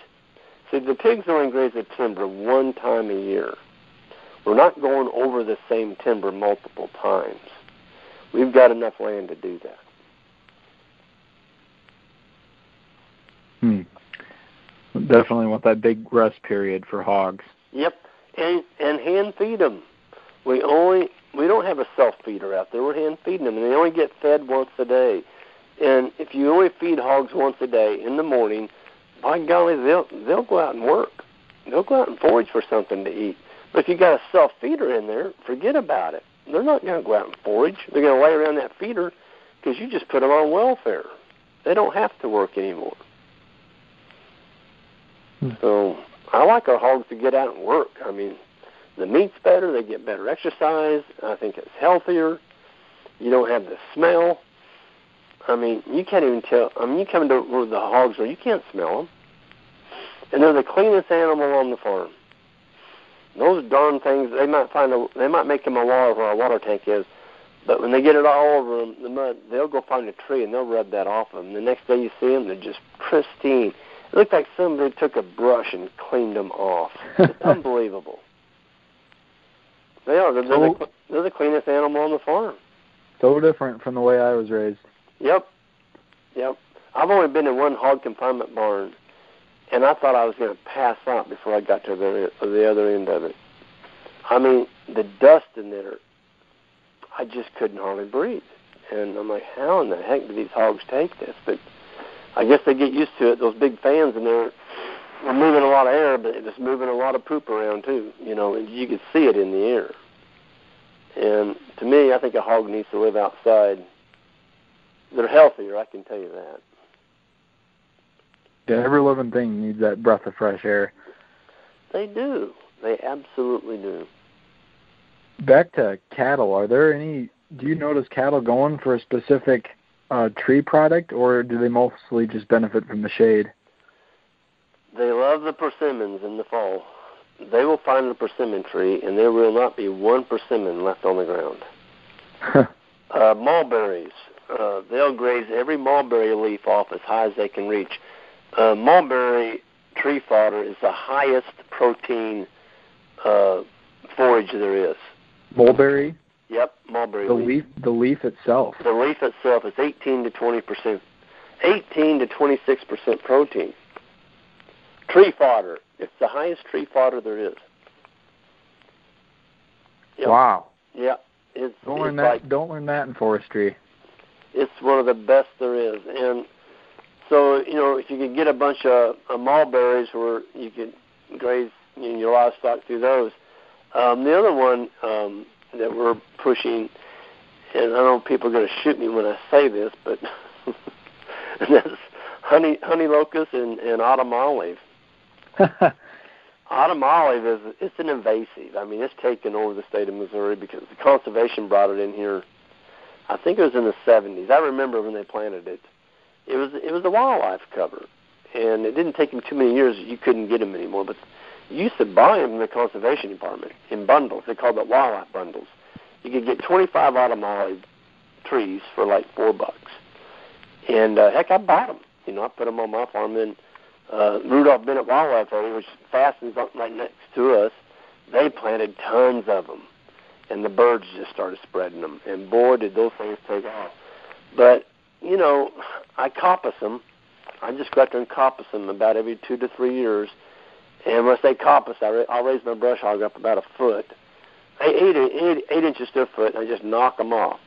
the pigs only graze the timber one time a year. We're not going over the same timber multiple times. We've got enough land to do that. Definitely want that big rest period for hogs. Yep, and hand feed them. We don't have a self feeder out there. We're hand feeding them, and they only get fed once a day. And if you only feed hogs once a day in the morning, by golly, they'll go out and work. They'll go out and forage for something to eat. But if you got a self feeder in there, forget about it. They're not going to go out and forage. They're going to lay around that feeder because you just put them on welfare. They don't have to work anymore. So I like our hogs to get out and work. I mean, the meat's better. They get better exercise. I think it's healthier. You don't have the smell. I mean, you can't even tell. I mean, you come to where the hogs are, you can't smell them. And they're the cleanest animal on the farm. Those darn things, they might make them a law where our water tank is, but when they get it all over them, the mud, they'll go find a tree and they'll rub that off them. The next day you see them, they're just pristine. It looks like somebody took a brush and cleaned them off. It's unbelievable. They are. They're the cleanest animal on the farm. So different from the way I was raised. Yep. I've only been in one hog confinement barn, and I thought I was going to pass out before I got to the other end of it. I mean, the dust in there, I just couldn't hardly breathe. And I'm like, how in the heck do these hogs take this? But I guess they get used to it. Those big fans in there were moving a lot of air, but it was moving a lot of poop around too, and you could see it in the air. And to me, I think a hog needs to live outside. They're healthier, I can tell you that. Yeah, every living thing needs that breath of fresh air. They do. They absolutely do. Back to cattle, do you notice cattle going for a specific tree product, or do they mostly just benefit from the shade? They love the persimmons in the fall. They will find a persimmon tree, and there will not be one persimmon left on the ground. Mulberries. They'll graze every mulberry leaf off as high as they can reach. Mulberry tree fodder is the highest protein forage there is. Mulberry? Yep, mulberry leaf. The leaf itself. The leaf itself is 18 to 26% protein. Tree fodder. It's the highest tree fodder there is. Yep. Wow. Yeah. Don't learn that in forestry. It's one of the best there is. And so, if you could get a bunch of mulberries where you could graze your livestock through those. The other one that we're pushing, and I know people are going to shoot me when I say this, but that's honey locust and autumn olive. Autumn olive it's an invasive. I mean, it's taken over the state of Missouri because the conservation brought it in here. I think it was in the 70s. I remember when they planted it. It was a wildlife cover, and it didn't take them too many years. You couldn't get them anymore, but you used to buy them in the conservation department in bundles. They called it wildlife bundles. You could get 25 autumn olive trees for like $4. And heck, I bought them. I put them on my farm. And Rudolph Bennett Wildlife Area, which fastens up right next to us, they planted tons of them, and the birds just started spreading them. And boy, did those things take off. But I coppice them. I just go out there and coppice them about every 2 to 3 years. And when I say coppice, I'll raise my brush hog up about a foot, 8 inches to a foot, and I just knock them off.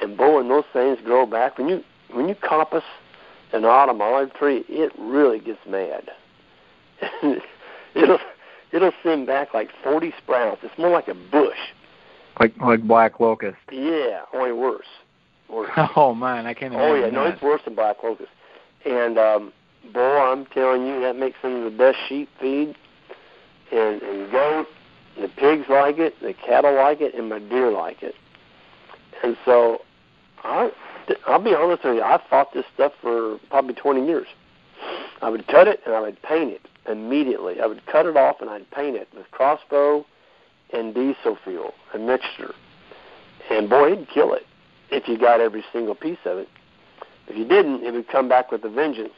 And boy, when those things grow back, when you coppice an autumn olive tree, it really gets mad. it'll send back like 40 sprouts. It's more like a bush. Like black locust. Yeah, only worse. Oh man, I can't imagine. Oh yeah, no, it's worse than black locust. And boy, I'm telling you, that makes some of the best sheep feed, and goat. The pigs like it, the cattle like it, and my deer like it. And so, I'll be honest with you, I fought this stuff for probably 20 years. I would cut it and I would paint it immediately. I would cut it off and I'd paint it with crossbow and diesel fuel, a mixture. And boy, it'd kill it if you got every single piece of it. If you didn't, it would come back with a vengeance.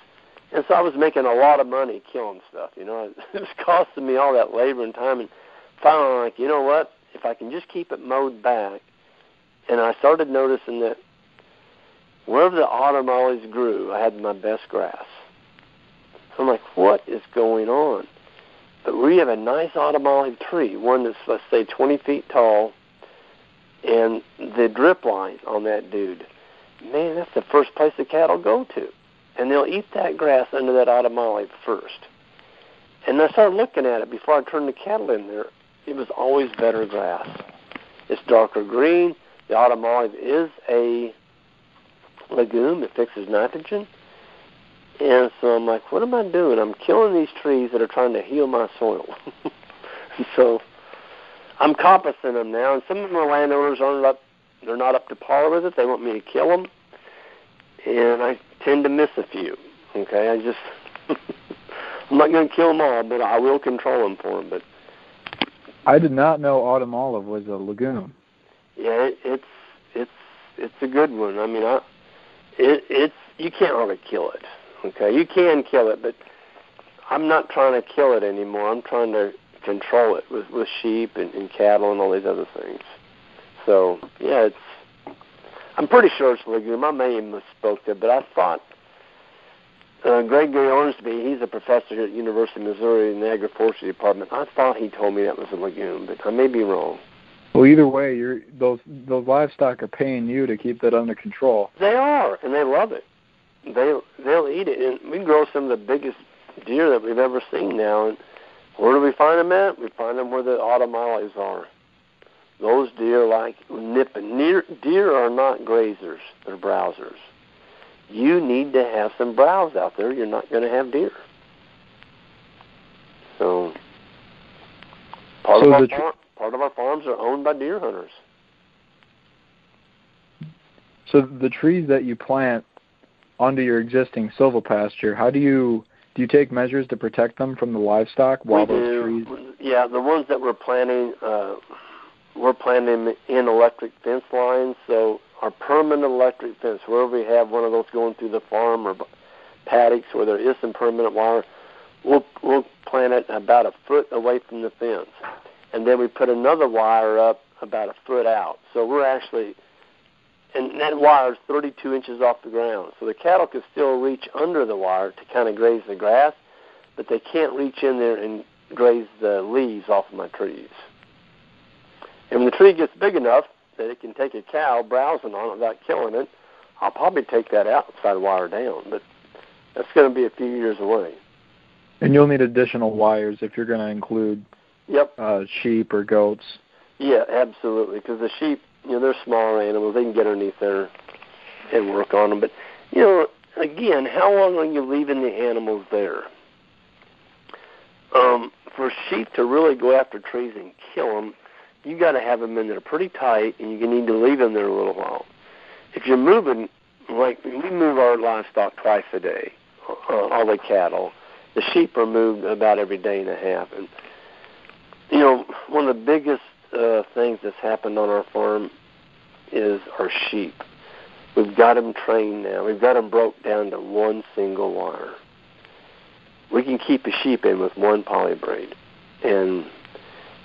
And so I was making a lot of money killing stuff. It was costing me all that labor and time. And finally, I'm like, you know what? If I can just keep it mowed back. And I started noticing that wherever the autumn olives grew, I had my best grass. So I'm like, what is going on? But we have a nice autumn olive tree, one that's, let's say, 20 feet tall, and the drip line on that dude, man, that's the first place the cattle go to. And they'll eat that grass under that autumn olive first. And I started looking at it before I turned the cattle in there. It was always better grass. It's darker green. The autumn olive is a legume that fixes nitrogen. And so I'm like, what am I doing? I'm killing these trees that are trying to heal my soil. And so I'm coppicing them now, and some of my landowners they're not up to par with it. They want me to kill them, and I tend to miss a few. Okay, I'm not going to kill them all, but I will control them for them. But I did not know autumn olive was a legume. Yeah, it's a good one. I mean, you can't really kill it. Okay, you can kill it, but I'm not trying to kill it anymore. I'm trying to control it with sheep and cattle and all these other things. So yeah, I'm pretty sure it's a legume. I may have misspoke there, but I thought Gregory Ormsby, he's a professor here at University of Missouri in the Agri-Forestry Department. I thought he told me that was a legume, but I may be wrong. Well, either way, those livestock are paying you to keep that under control. They are, and they love it. They'll eat it, and we grow some of the biggest deer that we've ever seen now. And where do we find them at? We find them where the autumn olives are. those deer like nipping. Deer are not grazers, they're browsers. You need to have some browse out there. You're not going to have deer. So part of our farms are owned by deer hunters. So the trees that you plant onto your existing silvopasture, how do you take measures to protect them from the livestock while those trees? Yeah, the ones that we're planting in electric fence lines. So our permanent electric fence, wherever we have one of those going through the farm or paddocks where there is some permanent wire, we'll plant it about a foot away from the fence. And then we put another wire up about a foot out. So we're actually, and that wire is 32 inches off the ground. So the cattle can still reach under the wire to kind of graze the grass, but they can't reach in there and graze the leaves off of my trees. And when the tree gets big enough that it can take a cow browsing on it without killing it, I'll probably take that outside wire down, but that's going to be a few years away. And you'll need additional wires if you're going to include sheep or goats. Yeah, absolutely, because the sheep, they're smaller animals. They can get underneath there and work on them. But, again, how long are you leaving the animals there? For sheep to really go after trees and kill them, you got to have them in there pretty tight, and you need to leave them there a little while. If you're moving, like we move our livestock twice a day, all the cattle. The sheep are moved about every day and a half. And, one of the biggest things that's happened on our farm is our sheep. We've got them trained now. We've got them broke down to one single wire. We can keep a sheep in with one poly braid. And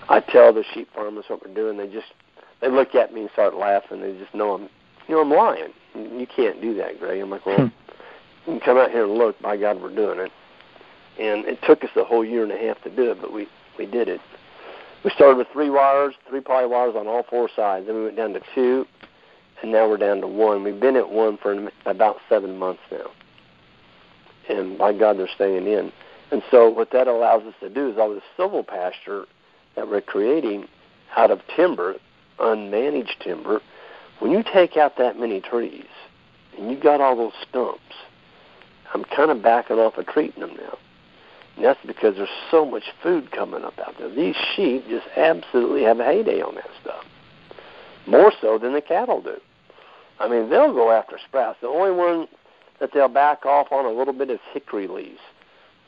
I tell the sheep farmers what we're doing. They look at me and start laughing. They just know I'm lying. You can't do that, Greg. I'm like, well, you can come out here and look. By God, we're doing it. And it took us a whole year and a half to do it, but we did it. We started with 3 poly wires on all 4 sides. Then we went down to 2, and now we're down to 1. We've been at 1 for about 7 months now. And by God, they're staying in. And so what that allows us to do is all this silvopasture that we're creating out of timber, unmanaged timber, when you take out that many trees and you got all those stumps, I'm kind of backing off of treating them now. And that's because there's so much food coming up out there. These sheep just absolutely have a heyday on that stuff, more so than the cattle do. I mean, they'll go after sprouts. The only one that they'll back off on a little bit is hickory leaves.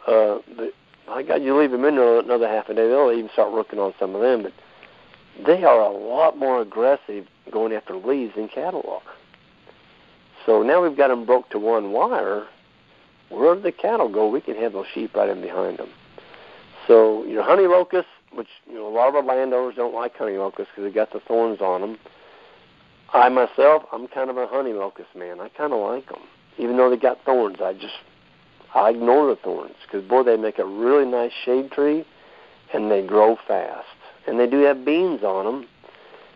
But my God, you leave them in there another half a day, they'll even start working on some of them. But they are a lot more aggressive going after leaves than cattle are. So now we've got them broke to 1 wire. Wherever the cattle go, we can have those sheep right in behind them. So your honey locusts, which a lot of our landowners don't like honey locusts because they got the thorns on them. I myself, I'm kind of a honey locust man. I kind of like them, even though they got thorns. I ignore the thorns because boy, they make a really nice shade tree, and they grow fast. And they do have beans on them.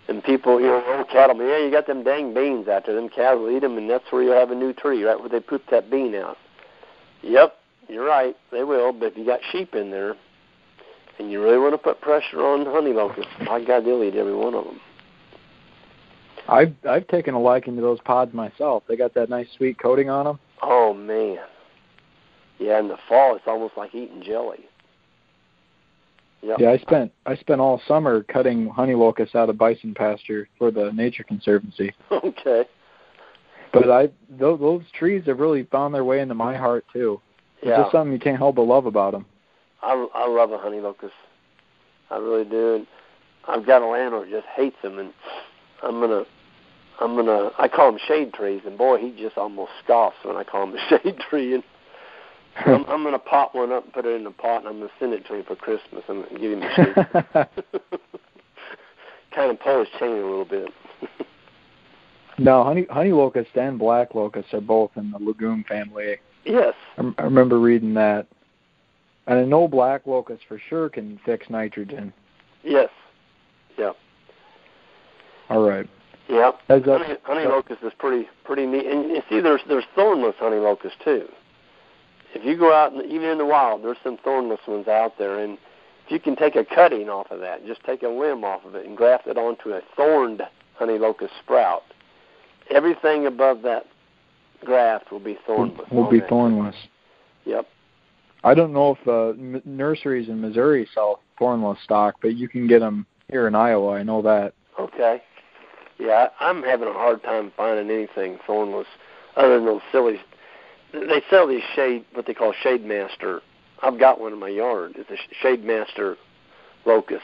And people, old cattlemen, you got them dang beans out there. Them cows will eat them, and that's where you have a new tree, right where they poop that bean out. Yep, you're right. They will. But if you got sheep in there, and you really want to put pressure on honey locusts, my God, they'll eat every one of them. I've taken a liking to those pods myself. They got that nice sweet coating on them. Oh man, yeah. In the fall, it's almost like eating jelly. Yep. Yeah, I spent all summer cutting honey locusts out of bison pasture for the Nature Conservancy. Okay. But those trees have really found their way into my heart too. It's just something you can't help but love about them. I love a honey locust. I really do. And I've got a landlord who just hates them, and I call them shade trees, and boy, he just almost scoffs when I call him a shade tree. And I'm going to pot one up and put it in a pot, and I'm going to send it to him for Christmas and give him a shade. Kind of pull his chain a little bit. No, honey locusts and black locusts are both in the legume family. Yes. I remember reading that. And I know black locusts for sure can fix nitrogen. Yes. Yep. All right. Yep. Honey locust is pretty neat. And you see, there's thornless honey locusts too. If you go out, even in the wild, there's some thornless ones out there. And if you can take a cutting off of that, just take a limb off of it and graft it onto a thorned honey locust sprout, everything above that graft will be thornless. Will be thornless. Yep. I don't know if nurseries in Missouri sell thornless stock, but you can get them here in Iowa. I know that. Okay. Yeah, I'm having a hard time finding anything thornless other than those silly. They sell these what they call Shade Master. I've got one in my yard. It's a Shade Master locust,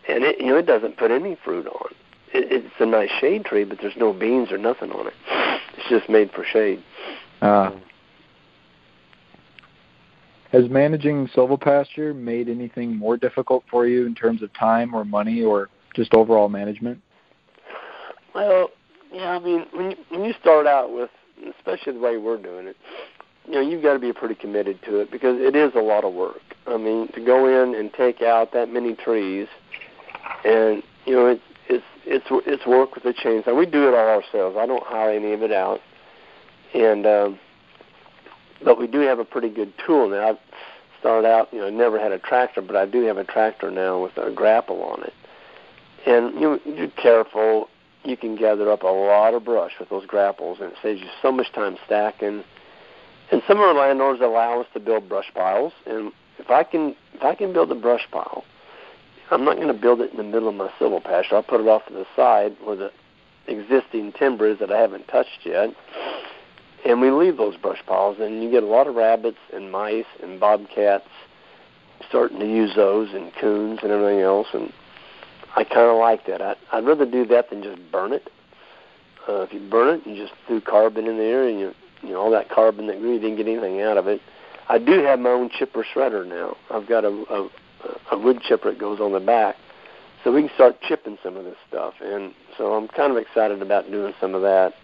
and it doesn't put any fruit on. It's a nice shade tree, but there's no beans or nothing on it. It's just made for shade. Has managing Silvopasture made anything more difficult for you in terms of time or money or just overall management? Well, yeah, I mean, when you start out with, especially the way we're doing it, you've got to be pretty committed to it because it is a lot of work. I mean, to go in and take out that many trees, and it's work with the chainsaw. We do it all ourselves. I don't hire any of it out, and but we do have a pretty good tool now. I've started out, never had a tractor, but I do have a tractor now with a grapple on it, and you're careful. You can gather up a lot of brush with those grapples, and it saves you so much time stacking. And some of our landowners allow us to build brush piles, and if I can build a brush pile, I'm not going to build it in the middle of my silvopasture. I'll put it off to the side where the existing timber is that I haven't touched yet, and we leave those brush piles, and you get a lot of rabbits and mice and bobcats starting to use those, and coons and everything else, and I kind of like that. I'd rather do that than just burn it. If you burn it, you just threw carbon in there, and all that carbon that grew, you didn't get anything out of it. I do have my own chipper shredder now. I've got a wood chipper that goes on the back, so we can start chipping some of this stuff. And so I'm kind of excited about doing some of that.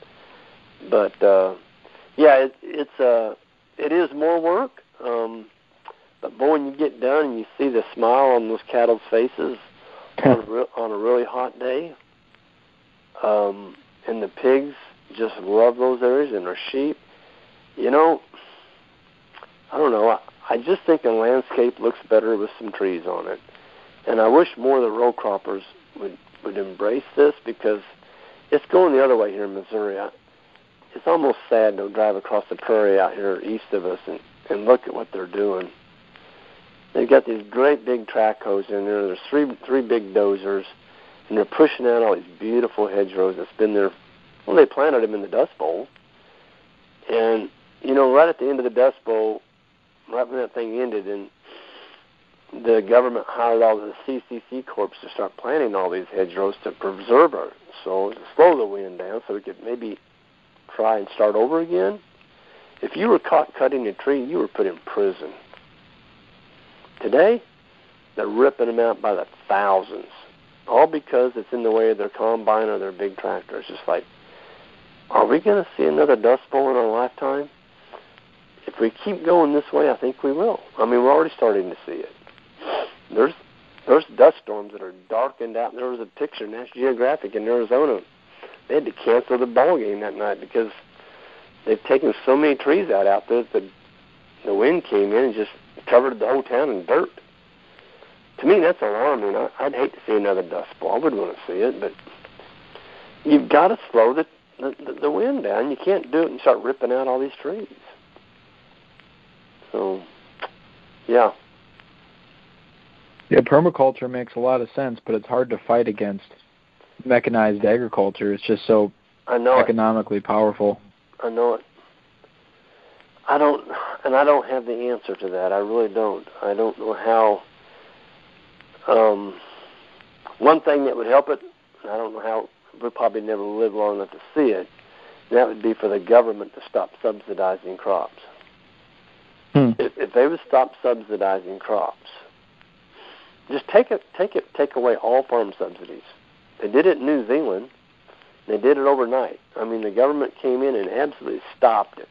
But yeah, it is more work. But boy, when you get done and you see the smile on those cattle's faces on a really hot day, and the pigs just love those areas, and our sheep, I don't know. I just think a landscape looks better with some trees on it. And I wish more of the row croppers would embrace this because it's going the other way here in Missouri. It's almost sad to drive across the prairie out here east of us and look at what they're doing. They've got these great big track hoes in there. There's three big dozers, and they're pushing out all these beautiful hedgerows that's been there. Well, they planted them in the Dust Bowl. And, right at the end of the Dust Bowl, right when that thing ended, and the government hired all the CCC Corps to start planting all these hedgerows to preserve our soil, to slow the wind down so we could maybe try and start over again. If you were caught cutting a tree, you were put in prison. Today, they're ripping them out by the thousands, all because it's in the way of their combine or their big tractor. It's just like, are we going to see another Dust Bowl in our lifetime? If we keep going this way, I think we will. I mean, we're already starting to see it. There's dust storms that are darkened out. There was a picture in National Geographic in Arizona. They had to cancel the ball game that night because they've taken so many trees out there that the wind came in and just covered the whole town in dirt. To me, that's alarming. I'd hate to see another Dust Bowl. I wouldn't want to see it, but you've got to slow the wind down. You can't do it and start ripping out all these trees. So, yeah. Yeah, permaculture makes a lot of sense, but it's hard to fight against mechanized agriculture. It's just so economically powerful. I know it. I don't have the answer to that. I really don't. I don't know how. One thing that would help it, and I don't know how, we'll probably never live long enough to see it, that would be for the government to stop subsidizing crops. If they would stop subsidizing crops, just take away all farm subsidies. They did it in New Zealand. They did it overnight. I mean, the government came in and absolutely stopped it.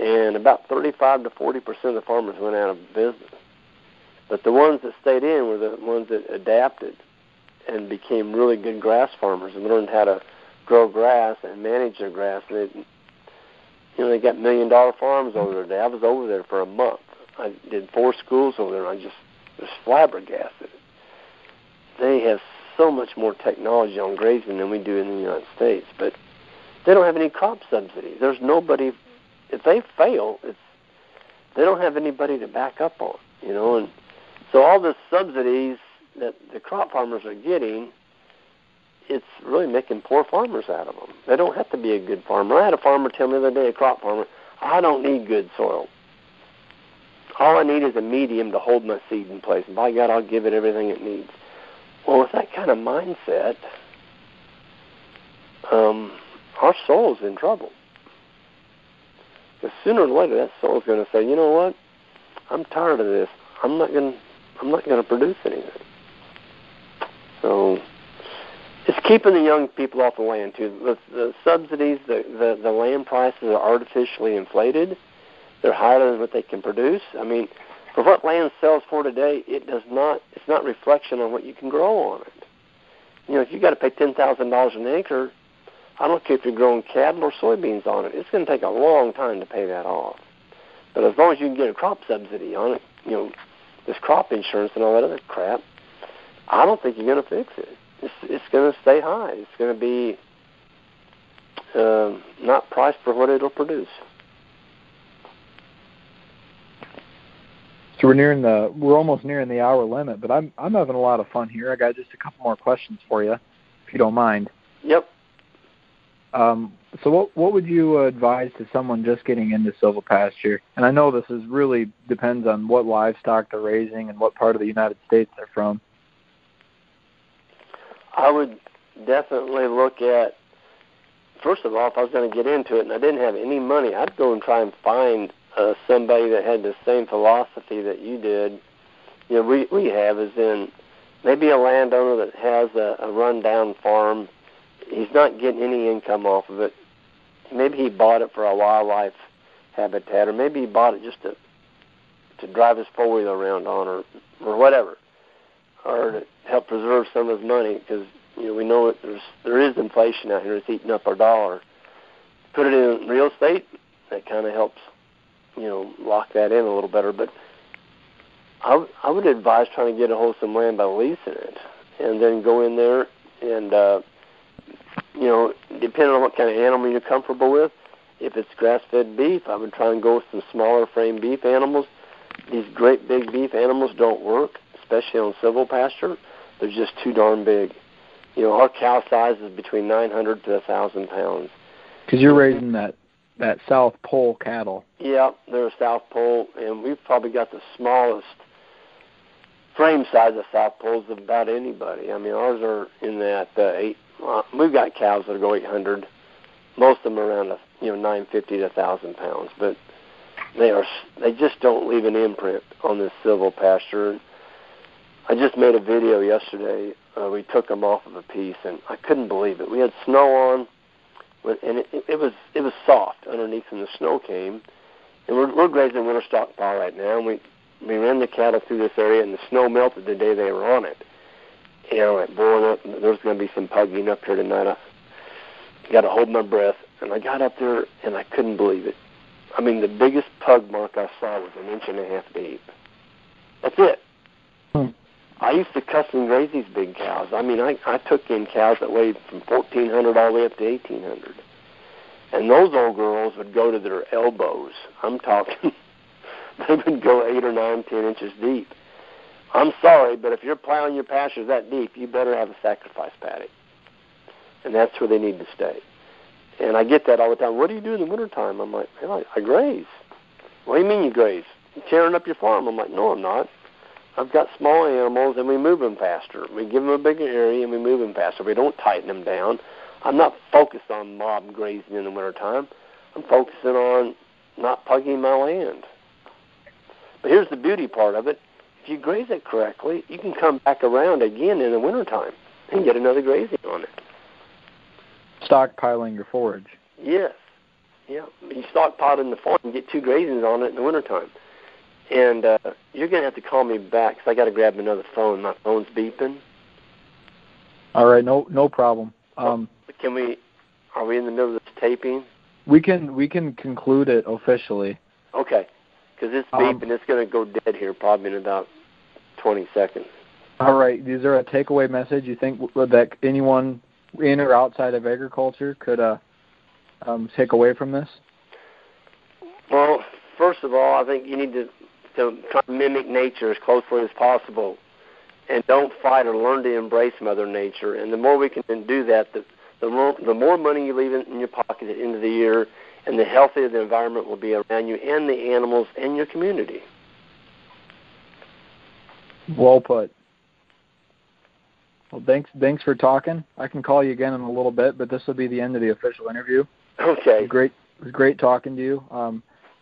And about 35 to 40% of the farmers went out of business. But the ones that stayed in were the ones that adapted and became really good grass farmers and learned how to grow grass and manage their grass. And they got $1 million farms over there. I was over there for a month. I did 4 schools over there. And was flabbergasted. They have so much more technology on grazing than we do in the United States, but they don't have any crop subsidies. There's nobody. If they fail, they don't have anybody to back up on, and so all the subsidies that the crop farmers are getting, it's really making poor farmers out of them. They don't have to be a good farmer. I had a farmer tell me the other day, a crop farmer, I don't need good soil. All I need is a medium to hold my seed in place. And by God, I'll give it everything it needs. Well, with that kind of mindset, our soil's in trouble. Because sooner or later, that soil's going to say, you know what? I'm tired of this. I'm not going to produce anything. So it's keeping the young people off the land too. The subsidies, the land prices are artificially inflated. They're higher than what they can produce. I mean, for what land sells for today, it's not reflection on what you can grow on it. If you got to pay $10,000 an acre, I don't care if you're growing cattle or soybeans on it. It's going to take a long time to pay that off. But as long as you can get a crop subsidy on it, this crop insurance and all that other crap, I don't think you're going to fix it. It's going to stay high. It's going to be not priced for what it'll produce. So we're almost nearing the hour limit, but I'm having a lot of fun here. I got just a couple more questions for you, if you don't mind. Yep. So what would you advise to someone just getting into silvopasture? And I know this really depends on what livestock they're raising and what part of the United States they're from. I would definitely look at, first of all, if I was going to get into it and I didn't have any money, I'd go and try and find somebody that had the same philosophy that you did. We have is in maybe a landowner that has a rundown farm. He's not getting any income off of it. Maybe he bought it for a wildlife habitat, or maybe he bought it just to drive his four-wheeler around on, or whatever, or to help preserve some of his money, because we know that there is inflation out here. It's eating up our dollar. Put it in real estate, that kind of helps lock that in a little better. But I would advise trying to get a hold of some land by leasing it, and then go in there and depending on what kind of animal you're comfortable with. If it's grass-fed beef, I would try and go with some smaller frame beef animals. These great big beef animals don't work, especially on silvopasture. They're just too darn big. Our cow size is between 900 to 1,000 pounds. Because you're raising that South Pole cattle. Yeah, they're South Pole, and we've probably got the smallest frame size of South Poles of about anybody. I mean, ours are in that 8. We've got cows that go 800. Most of them are around 950 to 1,000 pounds, but they just don't leave an imprint on this silvopasture. I just made a video yesterday. We took them off of a piece, and I couldn't believe it. We had snow on, and it was soft underneath when the snow came. And we're grazing winter stockpile right now, and we ran the cattle through this area, and the snow melted the day they were on it. Like blowing up. There's going to be some pugging up here tonight. I got to hold my breath, and I got up there, and I couldn't believe it. I mean, the biggest pug mark I saw was 1.5 inches deep. That's it. I used to custom graze these big cows. I mean, I took in cows that weighed from 1,400 all the way up to 1,800. And those old girls would go to their elbows. I'm talking, they would go 8 or 9, 10 inches deep. I'm sorry, but if you're plowing your pastures that deep, you better have a sacrifice paddock. And that's where they need to stay. And I get that all the time. What do you do in the wintertime? I'm like, I graze. What do you mean you graze? You're tearing up your farm. I'm like, no, I'm not. I've got small animals, and we move them faster. We give them a bigger area, and we move them faster. We don't tighten them down. I'm not focused on mob grazing in the wintertime. I'm focusing on not pugging my land. But here's the beauty part of it. If you graze it correctly, you can come back around again in the wintertime and get another grazing on it. Stockpiling your forage. Yes. Yeah. You stockpile in the farm and get 2 grazings on it in the wintertime. And you're going to have to call me back because I got to grab another phone. My phone's beeping. All right. No problem. Are we in the middle of this taping? We can conclude it officially. Okay. Because it's beeping. It's going to go dead here probably in about 20 seconds. All right. Is there a takeaway message you think that anyone in or outside of agriculture could take away from this? Well, first of all, I think you need to try to mimic nature as closely as possible, and don't fight or learn to embrace Mother Nature. And the more we can do that, the more money you leave in your pocket at the end of the year, and the healthier the environment will be around you and the animals and your community. Well put. Well, thanks for talking. I can call you again in a little bit, but this will be the end of the official interview. Okay. It was great talking to you.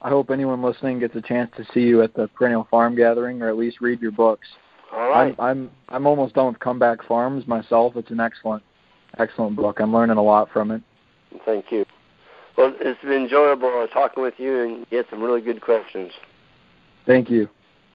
I hope anyone listening gets a chance to see you at the Perennial Farm Gathering, or at least read your books. All right. I'm almost done with Comeback Farms myself. It's an excellent book. I'm learning a lot from it. Thank you. Well, it's been enjoyable talking with you, and you had some really good questions. Thank you.